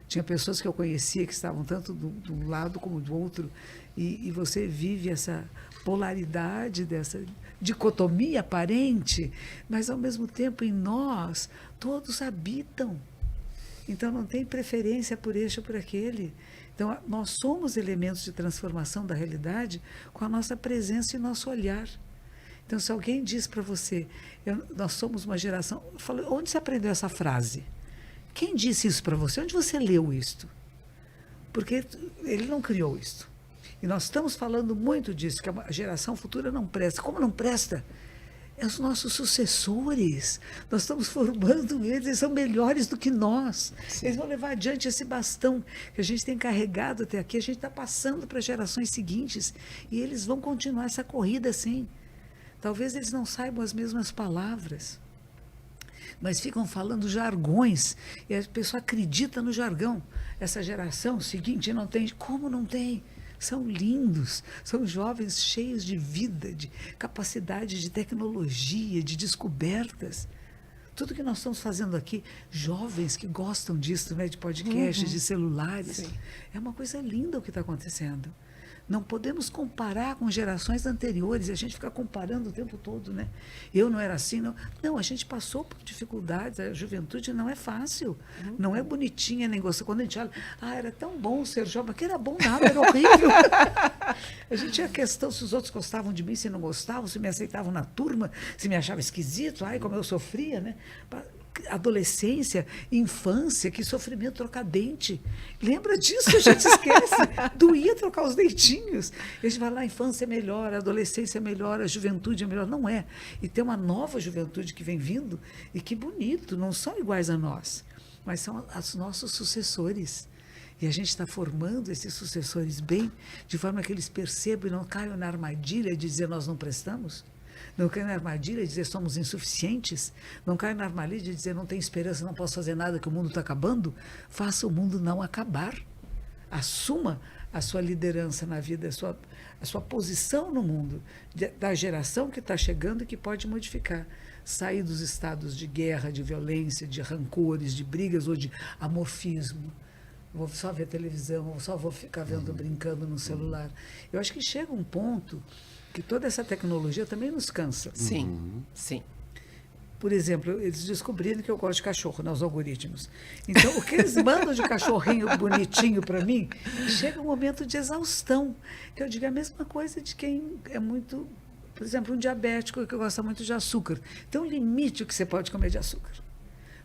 A: Tinha pessoas que eu conhecia que estavam tanto de um lado como do outro. E você vive essa polaridade, dessa dicotomia aparente, mas, ao mesmo tempo, em nós, todos habitam. Então, não tem preferência por este ou por aquele. Então, nós somos elementos de transformação da realidade com a nossa presença e nosso olhar. Então, se alguém diz para você, nós somos uma geração... Eu falo, onde você aprendeu essa frase? Quem disse isso para você? Onde você leu isto? Porque ele não criou isto. E nós estamos falando muito disso, que a geração futura não presta. Como não presta? É os nossos sucessores. Nós estamos formando eles são melhores do que nós. Sim. Eles vão levar adiante esse bastão que a gente tem carregado até aqui. A gente está passando para as gerações seguintes e eles vão continuar essa corrida assim. Talvez eles não saibam as mesmas palavras, mas ficam falando jargões e a pessoa acredita no jargão. Essa geração seguinte não tem. Como não tem? São lindos, são jovens cheios de vida, de capacidade de tecnologia, de descobertas. Tudo que nós estamos fazendo aqui, jovens que gostam disso, né, de podcasts, de celulares. Sim. É uma coisa linda o que está acontecendo. Não podemos comparar com gerações anteriores, a gente fica comparando o tempo todo, né? Eu não era assim, não. Não, a gente passou por dificuldades, a juventude não é fácil, não é bonitinha, nem gostosa. Quando a gente olha, era tão bom ser jovem, que era bom nada, era horrível. A gente tinha questão se os outros gostavam de mim, se não gostavam, se me aceitavam na turma, se me achavam esquisito, como eu sofria, né? Adolescência, infância, que sofrimento trocar dente. Lembra disso? A gente esquece. Doía trocar os dentinhos. E a gente vai lá, a infância é melhor, a adolescência é melhor, a juventude é melhor. Não é. E tem uma nova juventude que vem vindo, e que bonito, não são iguais a nós, mas são os nossos sucessores. E a gente está formando esses sucessores bem, de forma que eles percebam e não caiam na armadilha de dizer nós não prestamos. Não caio na armadilha de dizer somos insuficientes. Não caio na armadilha de dizer não tenho esperança, não posso fazer nada, que o mundo está acabando. Faça o mundo não acabar. Assuma a sua liderança na vida, a sua posição no mundo, da geração que está chegando e que pode modificar. Sair dos estados de guerra, de violência, de rancores, de brigas ou de amorfismo. Vou só ver televisão, só vou ficar vendo, brincando no celular. Eu acho que chega um ponto que toda essa tecnologia também nos cansa.
C: Sim, sim.
A: Por exemplo, eles descobriram que eu gosto de cachorro, os algoritmos. Então, o que eles mandam de cachorrinho bonitinho para mim, chega um momento de exaustão. Que eu digo a mesma coisa de quem é muito, por exemplo, um diabético que gosta muito de açúcar. Tem um limite o que você pode comer de açúcar.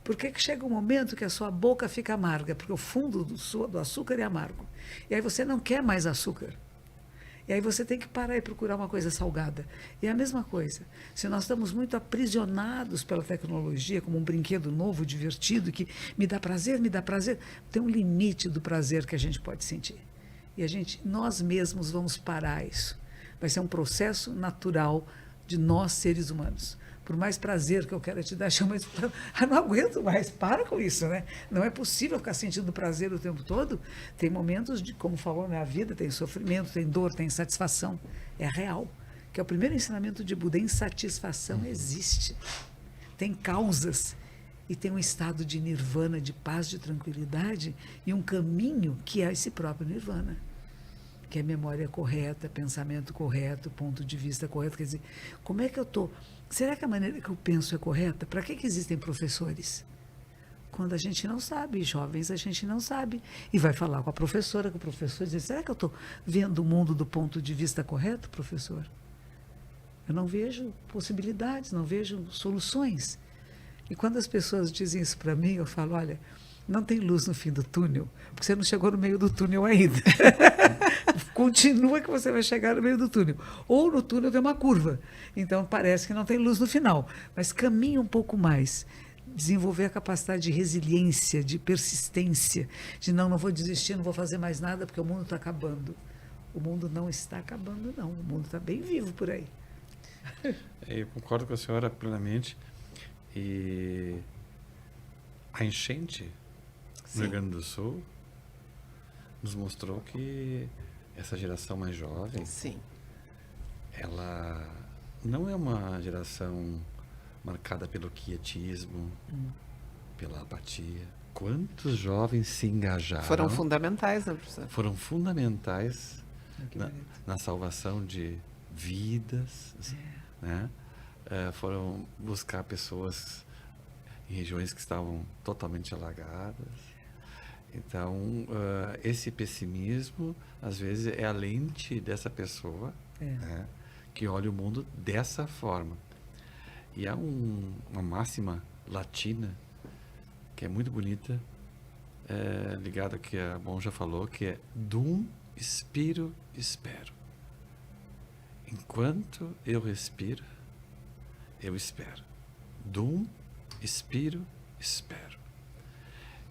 A: Porque chega um momento que a sua boca fica amarga, porque o fundo do açúcar é amargo. E aí você não quer mais açúcar. E aí você tem que parar e procurar uma coisa salgada. E é a mesma coisa. Se nós estamos muito aprisionados pela tecnologia, como um brinquedo novo, divertido, que me dá prazer, tem um limite do prazer que a gente pode sentir. E nós mesmos vamos parar isso. Vai ser um processo natural de nós, seres humanos. por mais prazer que eu quero te dar, chama isso, eu não aguento mais, para com isso, né? Não é possível ficar sentindo prazer o tempo todo. Tem momentos de, como falou, né, a vida tem sofrimento, tem dor, tem insatisfação. É real. Que é o primeiro ensinamento de Buda, insatisfação existe. Tem causas. E tem um estado de nirvana, de paz, de tranquilidade, e um caminho que é esse próprio nirvana, que é memória correta, pensamento correto, ponto de vista correto. Quer dizer, como é que eu estou? Será que a maneira que eu penso é correta? Para que existem professores? Quando a gente não sabe, jovens, a gente não sabe. E vai falar com a professora, com o professor, e dizer, será que eu estou vendo o mundo do ponto de vista correto, professor? Eu não vejo possibilidades, não vejo soluções. E quando as pessoas dizem isso para mim, eu falo, olha, não tem luz no fim do túnel, porque você não chegou no meio do túnel ainda. Continua que você vai chegar no meio do túnel. Ou no túnel tem uma curva, então parece que não tem luz no final, mas caminha um pouco mais. Desenvolver a capacidade de resiliência, de persistência, de não vou desistir, não vou fazer mais nada, porque o mundo está acabando. O mundo não está acabando, não. O mundo está bem vivo por aí.
B: Eu concordo com a senhora plenamente. E a enchente no Rio Grande do Sul nos mostrou que essa geração mais jovem,
C: Sim.
B: ela não é uma geração marcada pelo quietismo, pela apatia. Quantos jovens se engajaram?
C: Foram fundamentais, né, professor?
B: Foram fundamentais
A: Que
B: na,
A: bonito.
B: na salvação de vidas, né? Foram buscar pessoas em regiões que estavam totalmente alagadas. Então, esse pessimismo, às vezes, é a lente dessa pessoa, né, que olha o mundo dessa forma. E há uma máxima latina que é muito bonita, ligada ao que a monja falou, que é Dum Spiro Espero. Enquanto eu respiro, eu espero. Dum Spiro Espero.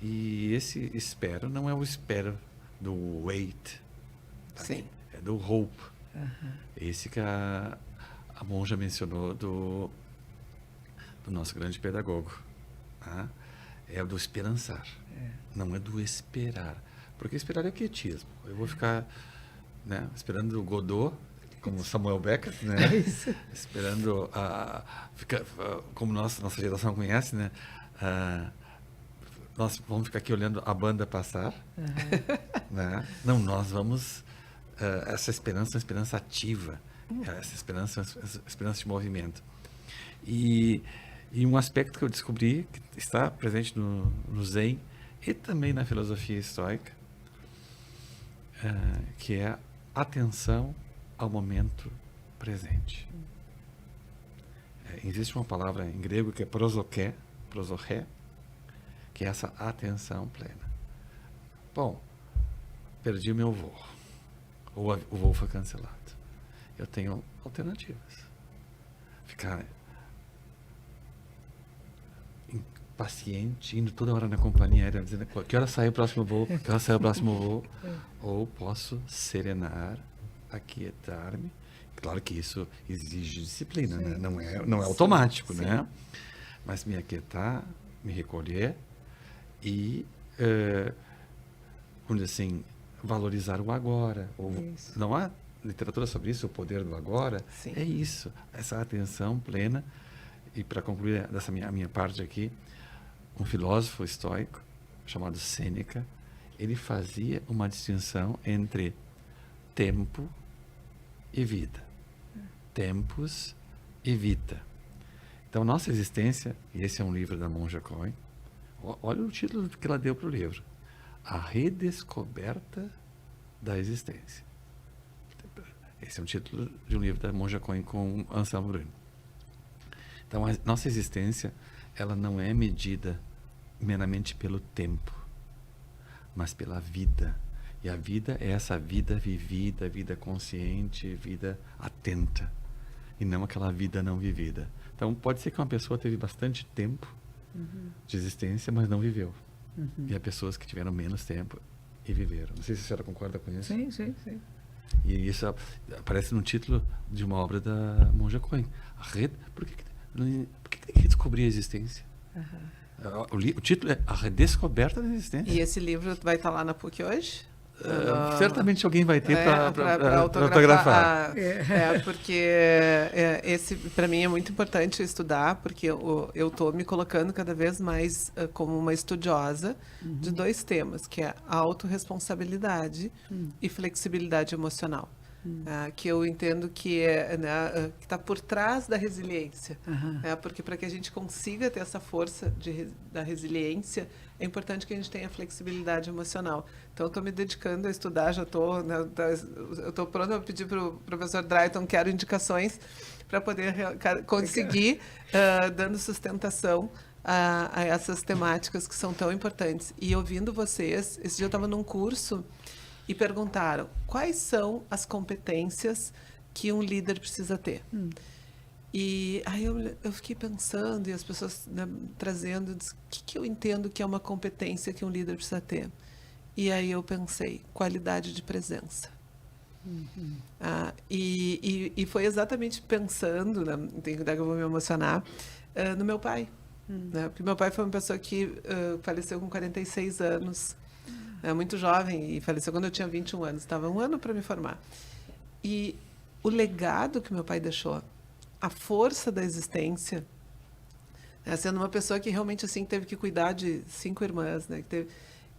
B: E esse espero não é o espero do wait, tá?
C: Sim.
B: É do hope. Esse que a monja mencionou do nosso grande pedagogo. Tá? É o do esperançar, não é do esperar. Porque esperar é quietismo. Eu vou ficar, né, esperando o Godot, como Samuel Beckett, né? Esperando como nossa geração conhece, né? Nós vamos ficar aqui olhando a banda passar, né? Não, nós vamos essa esperança é uma esperança ativa, essa esperança de movimento. E um aspecto que eu descobri que está presente no Zen e também na filosofia estoica, que é a atenção ao momento presente. Existe uma palavra em grego que é prosoché, que é essa atenção plena. Bom, perdi o meu voo, ou o voo foi cancelado. Eu tenho alternativas. Ficar impaciente, indo toda hora na companhia aérea, dizendo que hora sai o próximo voo, que hora sai o próximo voo. Ou posso serenar, aquietar-me. Claro que isso exige disciplina, né? Não é automático, né? Mas me aquietar, me recolher e, vamos dizer assim, valorizar o agora. Não há literatura sobre isso, o poder do agora.
C: Sim.
B: É isso, essa atenção plena. E para concluir dessa minha parte aqui, um filósofo estoico chamado Sêneca, ele fazia uma distinção entre tempo e vida. Tempus e vita. Então, nossa existência, e esse é um livro da Monja Coen, olha o título que ela deu para o livro: A Redescoberta da Existência. Esse é um título de um livro da Monja Coen com Anselmo Bruni. Então, a nossa existência, ela não é medida meramente pelo tempo, mas pela vida. E a vida é essa vida vivida, vida consciente, vida atenta, e não aquela vida não vivida. Então, pode ser que uma pessoa teve bastante tempo de existência, mas não viveu. E há pessoas que tiveram menos tempo e viveram. Não sei se a senhora concorda com isso.
A: Sim, sim, sim.
B: E isso aparece no título de uma obra da Monja Coen. Por que tem que descobrir a existência? O título é A Redescoberta da Existência.
C: E esse livro vai estar lá na PUC hoje?
B: Certamente alguém vai ter para
C: autografar.
B: autografar.
C: Porque esse, para mim, é muito importante estudar, porque eu estou me colocando cada vez mais como uma estudiosa de 2 temas, que é a autorresponsabilidade e flexibilidade emocional. Que eu entendo que está por trás da resiliência. Porque para que a gente consiga ter essa força da resiliência, é importante que a gente tenha flexibilidade emocional. Então, eu estou me dedicando a estudar, já estou eu estou pronta a pedir para o professor Drayton, quero indicações para poder conseguir, dando sustentação a essas temáticas que são tão importantes. E ouvindo vocês, esse dia eu estava num curso e perguntaram quais são as competências que um líder precisa ter. E aí eu fiquei pensando, e as pessoas, né, trazendo, o que eu entendo que é uma competência que um líder precisa ter? E aí eu pensei, qualidade de presença. E foi exatamente pensando, né, que eu vou me emocionar, no meu pai. Né, porque meu pai foi uma pessoa que faleceu com 46 anos, muito jovem, e faleceu quando eu tinha 21 anos, estava 1 ano para me formar. E o legado que meu pai deixou, a força da existência, sendo uma pessoa que realmente assim teve que cuidar de 5 irmãs, né, que teve,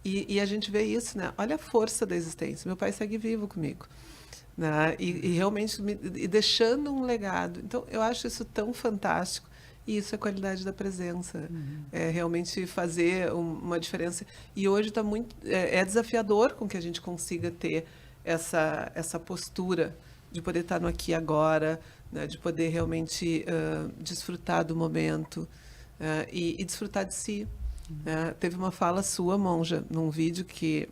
C: e a gente vê isso, né? Olha a força da existência. Meu pai segue vivo comigo, né? E realmente e deixando um legado. Então, eu acho isso tão fantástico. E isso é qualidade da presença. É realmente fazer uma diferença. E hoje está muito... É desafiador com que a gente consiga ter essa postura de poder estar no aqui e agora, né? De poder realmente desfrutar do momento e desfrutar de si. Teve uma fala sua, Monja, num vídeo que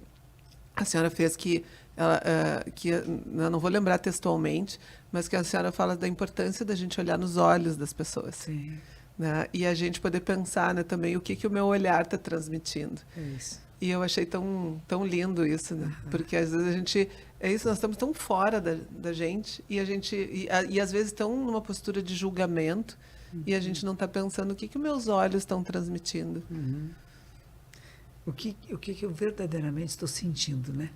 C: a senhora fez que eu não vou lembrar textualmente, mas que a senhora fala da importância da gente olhar nos olhos das pessoas.
A: Sim.
C: Né? E a gente poder pensar, né, também o que o meu olhar está transmitindo.
A: É isso.
C: E eu achei tão lindo isso, né? Porque às vezes a gente... É isso, nós estamos tão fora da gente e às vezes tão numa postura de julgamento e a gente não está pensando o que meus olhos estão transmitindo.
A: O que eu verdadeiramente estou sentindo, né?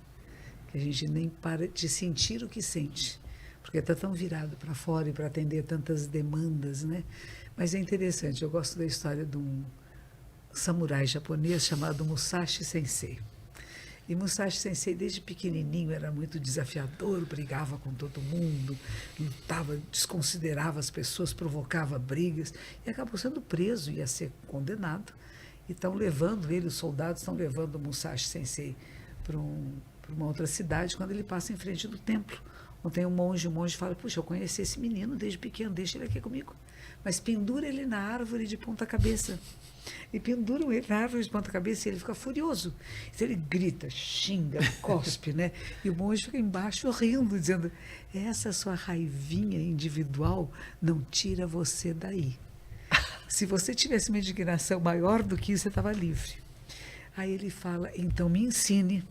A: Que a gente nem para de sentir o que sente, porque está tão virado para fora e para atender tantas demandas, né? Mas é interessante, eu gosto da história de um samurai japonês chamado Musashi Sensei. E Musashi Sensei, desde pequenininho, era muito desafiador, brigava com todo mundo, lutava, desconsiderava as pessoas, provocava brigas, e acabou sendo preso, ia ser condenado. E estão levando ele, os soldados estão levando o Musashi Sensei para uma outra cidade, quando ele passa em frente do templo. Onde tem um monge, o monge fala, puxa, eu conheci esse menino desde pequeno, deixa ele aqui comigo. Mas pendura ele na árvore de ponta cabeça. E penduram ele na árvore de ponta cabeça e ele fica furioso. Então ele grita, xinga, cospe, né? E o monge fica embaixo rindo, dizendo, essa sua raivinha individual não tira você daí. Se você tivesse uma indignação maior do que isso, você estava livre. Aí ele fala, então me ensine.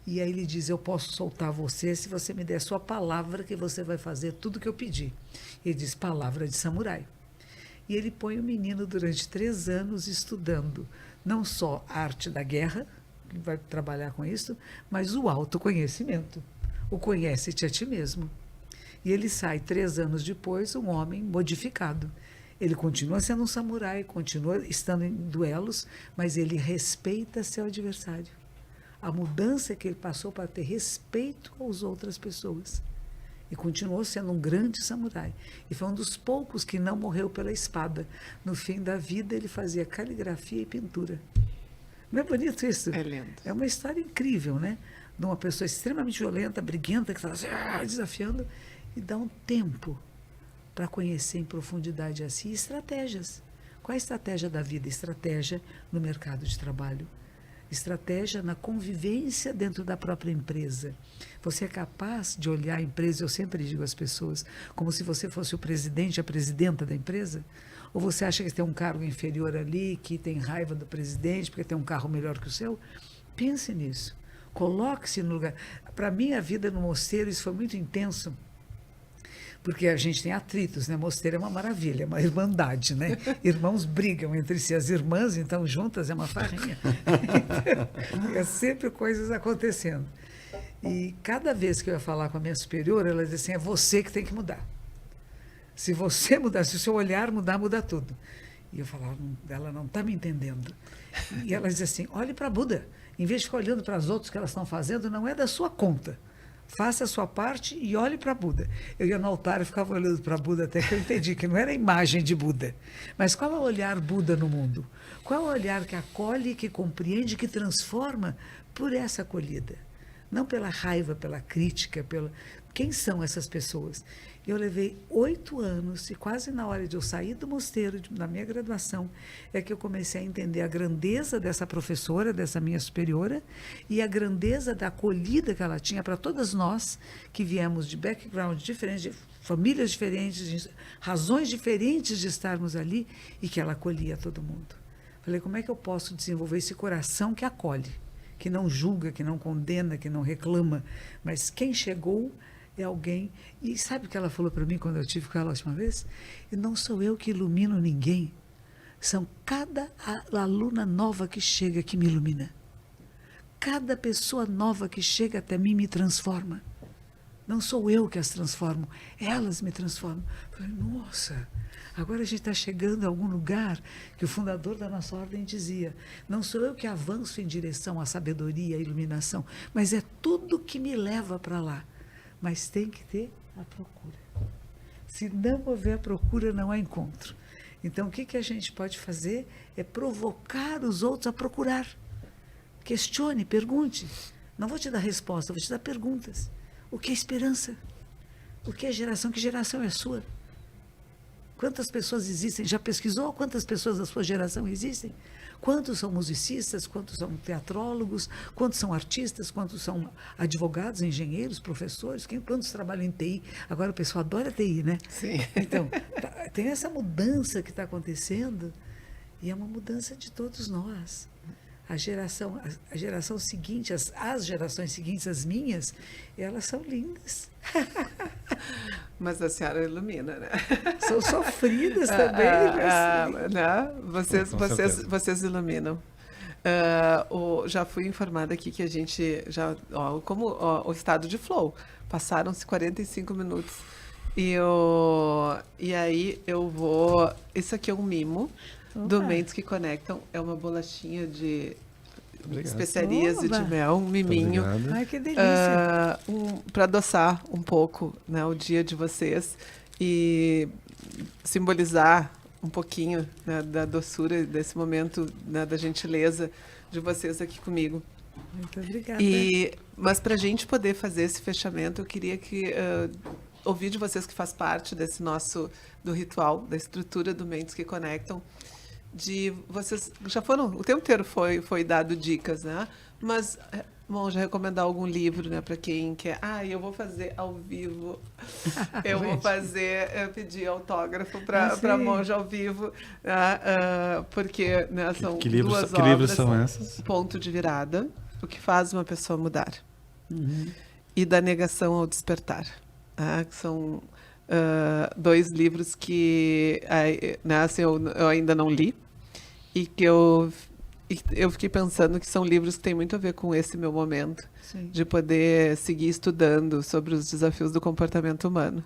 A: E aí ele diz, eu posso soltar você se você me der a sua palavra que você vai fazer tudo o que eu pedi. Ele diz, palavra de samurai. E ele põe o menino durante 3 anos estudando não só a arte da guerra, que vai trabalhar com isso, mas o autoconhecimento. O conhece-te a ti mesmo. E ele sai 3 anos depois um homem modificado. Ele continua sendo um samurai, continua estando em duelos, mas ele respeita seu adversário. A mudança que ele passou para ter respeito às outras pessoas. E continuou sendo um grande samurai. E foi um dos poucos que não morreu pela espada. No fim da vida, ele fazia caligrafia e pintura. Não é bonito isso?
C: É lindo.
A: É uma história incrível, né? De uma pessoa extremamente violenta, briguenta, que está desafiando, e dá um tempo para conhecer em profundidade a si estratégias. Qual é a estratégia da vida? Estratégia no mercado de trabalho. Estratégia na convivência dentro da própria empresa. Você é capaz de olhar a empresa, eu sempre digo às pessoas, como se você fosse o presidente, a presidenta da empresa? Ou você acha que tem um cargo inferior ali, que tem raiva do presidente porque tem um carro melhor que o seu? Pense nisso. Coloque-se no lugar. Para mim, a vida no mosteiro, isso foi muito intenso, Porque a gente tem atritos, né? Mosteiro é uma maravilha, é uma irmandade, né? Irmãos brigam entre si, as irmãs, então, juntas é uma farrinha. Então, é sempre coisas acontecendo. E cada vez que eu ia falar com a minha superiora, ela dizia assim, é você que tem que mudar. Se você mudar, se o seu olhar mudar, muda tudo. E eu falava, ela não está me entendendo. E ela dizia assim, olhe para Buda. Em vez de ficar olhando para as outras que elas estão fazendo, não é da sua conta. Faça a sua parte e olhe para Buda. Eu ia no altar e ficava olhando para Buda até que eu entendi que não era a imagem de Buda. Mas qual é o olhar Buda no mundo? Qual é o olhar que acolhe, que compreende, que transforma por essa acolhida? Não pela raiva, pela crítica, pela... Quem são essas pessoas? Eu levei 8 anos e quase na hora de eu sair do mosteiro, na minha graduação, é que eu comecei a entender a grandeza dessa professora, dessa minha superiora, e a grandeza da acolhida que ela tinha para todas nós que viemos de background diferentes, de famílias diferentes, de razões diferentes de estarmos ali, e que ela acolhia todo mundo. Falei, como é que eu posso desenvolver esse coração que acolhe, que não julga, que não condena, que não reclama, mas quem chegou é alguém. E sabe o que ela falou para mim quando eu tive com ela a última vez? E não sou eu que ilumino ninguém, são cada aluna nova que chega que me ilumina. Cada pessoa nova que chega até mim me transforma. Não sou eu que as transformo, elas me transformam. Eu falei, nossa, agora a gente está chegando a algum lugar que o fundador da nossa ordem dizia, não sou eu que avanço em direção à sabedoria, à iluminação, mas é tudo que me leva para lá. Mas tem que ter a procura. Se não houver procura, não há encontro. Então, o que a gente pode fazer é provocar os outros a procurar. Questione, pergunte. Não vou te dar resposta, vou te dar perguntas. O que é esperança? O que é geração? Que geração é a sua? Quantas pessoas existem? Já pesquisou quantas pessoas da sua geração existem? Quantos são musicistas? Quantos são teatrólogos? Quantos são artistas? Quantos são advogados, engenheiros, professores? Quantos trabalham em TI? Agora o pessoal adora TI, né?
C: Sim.
A: Então, tem essa mudança que está acontecendo e é uma mudança de todos nós. A geração seguinte, as gerações seguintes, as minhas, elas são lindas.
C: Mas a senhora ilumina, né?
A: São sofridas também.
C: Né? Vocês iluminam. Já fui informada aqui que a gente já, o estado de flow, passaram-se 45 minutos. E aí eu vou. Isso aqui é um mimo. Do Mentes que Conectam, é uma bolachinha de especiarias e de mel, um miminho.
A: Ai, que delícia.
C: Para adoçar um pouco, né, o dia de vocês e simbolizar um pouquinho, né, da doçura, desse momento, né, da gentileza de vocês aqui comigo.
A: Muito obrigada.
C: Mas para a gente poder fazer esse fechamento, eu queria ouvir de vocês que faz parte desse do ritual, da estrutura do Mentes que Conectam, de vocês já foram, o tempo inteiro foi dado dicas, né? Mas bom, já recomendar algum livro, né, para quem quer. Eu vou fazer ao vivo. Eu vou pedir autógrafo para monja ao vivo, porque, né, são duas obras.
B: Que livros são essas?
C: Ponto de Virada, O que faz uma pessoa mudar. E Da Negação ao Despertar. Que são 2 livros que, né, assim, eu ainda não li e que eu fiquei pensando que são livros que têm muito a ver com esse meu momento. Sim. De poder seguir estudando sobre os desafios do comportamento humano.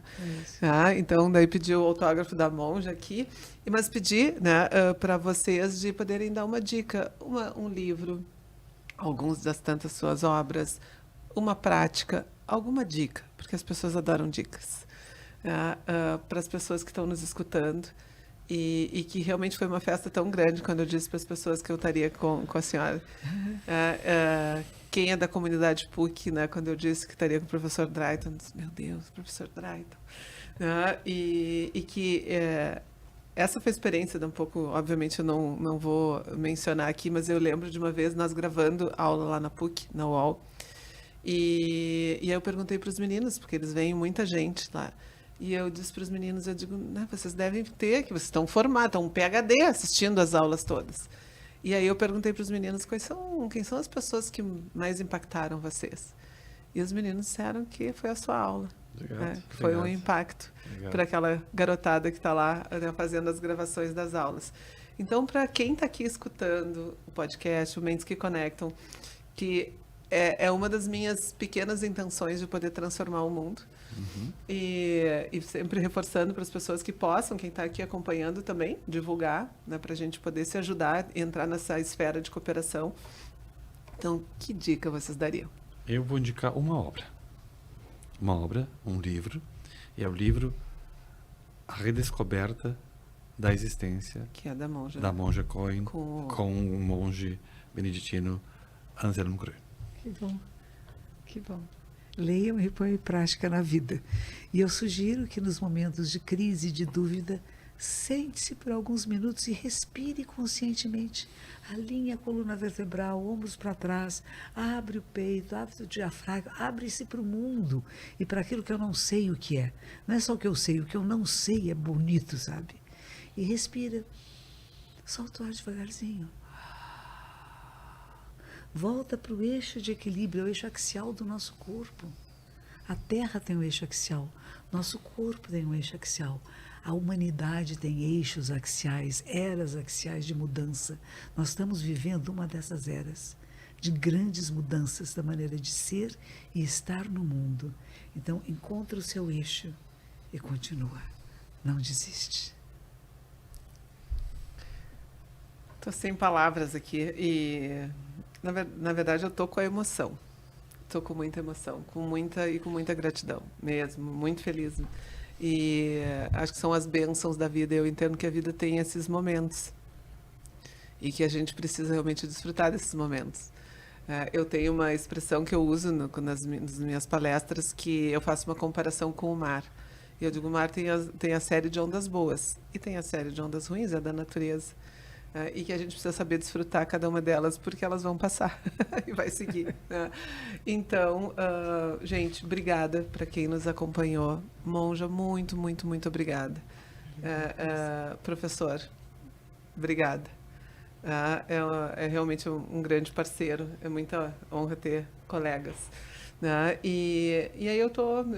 C: Então, daí pedi o autógrafo da monja aqui, mas pedi, né, para vocês de poderem dar uma dica, um livro, alguns das tantas suas obras, uma prática, alguma dica, porque as pessoas adoram dicas. Para as pessoas que estão nos escutando e que realmente foi uma festa tão grande quando eu disse para as pessoas que eu estaria com a senhora. Quem é da comunidade PUC, né, quando eu disse que estaria com o professor Drayton, disse, meu Deus, professor Drayton. E que essa foi a experiência de um pouco, obviamente eu não vou mencionar aqui, mas eu lembro de uma vez nós gravando aula lá na PUC, na UOL, e aí eu perguntei para os meninos, porque eles veem muita gente lá. E eu disse para os meninos, eu digo, vocês devem ter, que vocês estão formados, estão um PhD assistindo as aulas todas. E aí eu perguntei para os meninos quem são as pessoas que mais impactaram vocês. E os meninos disseram que foi a sua aula.
B: Obrigado.
C: Foi um
B: Obrigado.
C: impacto
B: Obrigado.
C: para aquela garotada que está lá, né, fazendo as gravações das aulas. Então, para quem está aqui escutando o podcast, o Mentes que Conectam, que é uma das minhas pequenas intenções de poder transformar o mundo. E sempre reforçando para as pessoas que possam, quem está aqui acompanhando também, divulgar, né, para a gente poder se ajudar, entrar nessa esfera de cooperação. Então, que dica vocês dariam?
B: Eu vou indicar uma obra. Um livro. E é o livro A Redescoberta da Existência
C: Que é da monja.
B: da monja Cohen
C: Com-
B: com o monge beneditino Anselmo Grün.
A: Que bom, que bom. Leiam e põem em prática na vida. E eu sugiro que nos momentos de crise, de dúvida, sente-se por alguns minutos e respire conscientemente. Alinhe a coluna vertebral, ombros para trás, abre o peito, abre o diafragma, abre-se para o mundo e para aquilo que eu não sei o que é. Não é só o que eu sei, o que eu não sei é bonito, sabe? E respira. Solta o ar devagarzinho. Volta para o eixo de equilíbrio, o eixo axial do nosso corpo. A Terra tem um eixo axial, nosso corpo tem um eixo axial. A humanidade tem eixos axiais, eras axiais de mudança. Nós estamos vivendo uma dessas eras, de grandes mudanças da maneira de ser e estar no mundo. Então, encontra o seu eixo e continua. Não desiste.
C: Estou sem palavras aqui e, na verdade, eu estou com a emoção. Estou com muita emoção, com muita gratidão mesmo, muito feliz. E acho que são as bênçãos da vida. Eu entendo que a vida tem esses momentos e que a gente precisa realmente desfrutar desses momentos. Eu tenho uma expressão que eu uso nas minhas palestras, que eu faço uma comparação com o mar. E eu digo, o mar tem a série de ondas boas e tem a série de ondas ruins, é da natureza. E que a gente precisa saber desfrutar cada uma delas, porque elas vão passar e vai seguir. Né? Então, gente, obrigada para quem nos acompanhou. Monja, muito, muito, muito obrigada. Professor, obrigada. É realmente um grande parceiro, é muita honra ter colegas. Né? E aí eu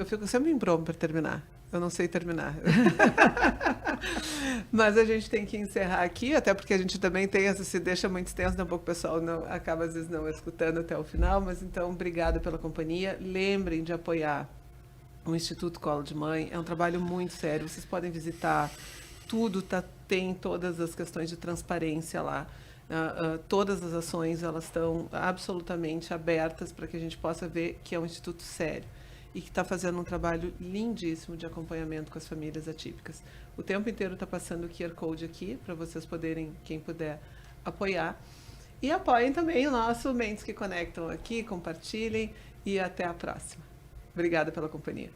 C: fico sempre em broma para terminar. Eu não sei terminar. Mas a gente tem que encerrar aqui, até porque a gente também se deixa muito extenso, um pouco o pessoal acaba às vezes não escutando até o final, mas então, obrigada pela companhia. Lembrem de apoiar o Instituto Colo de Mãe, é um trabalho muito sério, vocês podem visitar, tudo tem todas as questões de transparência lá. Todas as ações elas estão absolutamente abertas para que a gente possa ver que é um instituto sério e que está fazendo um trabalho lindíssimo de acompanhamento com as famílias atípicas. O tempo inteiro está passando o QR Code aqui, para vocês poderem, quem puder, apoiar. E apoiem também o nosso Mentes que Conectam aqui, compartilhem e até a próxima. Obrigada pela companhia.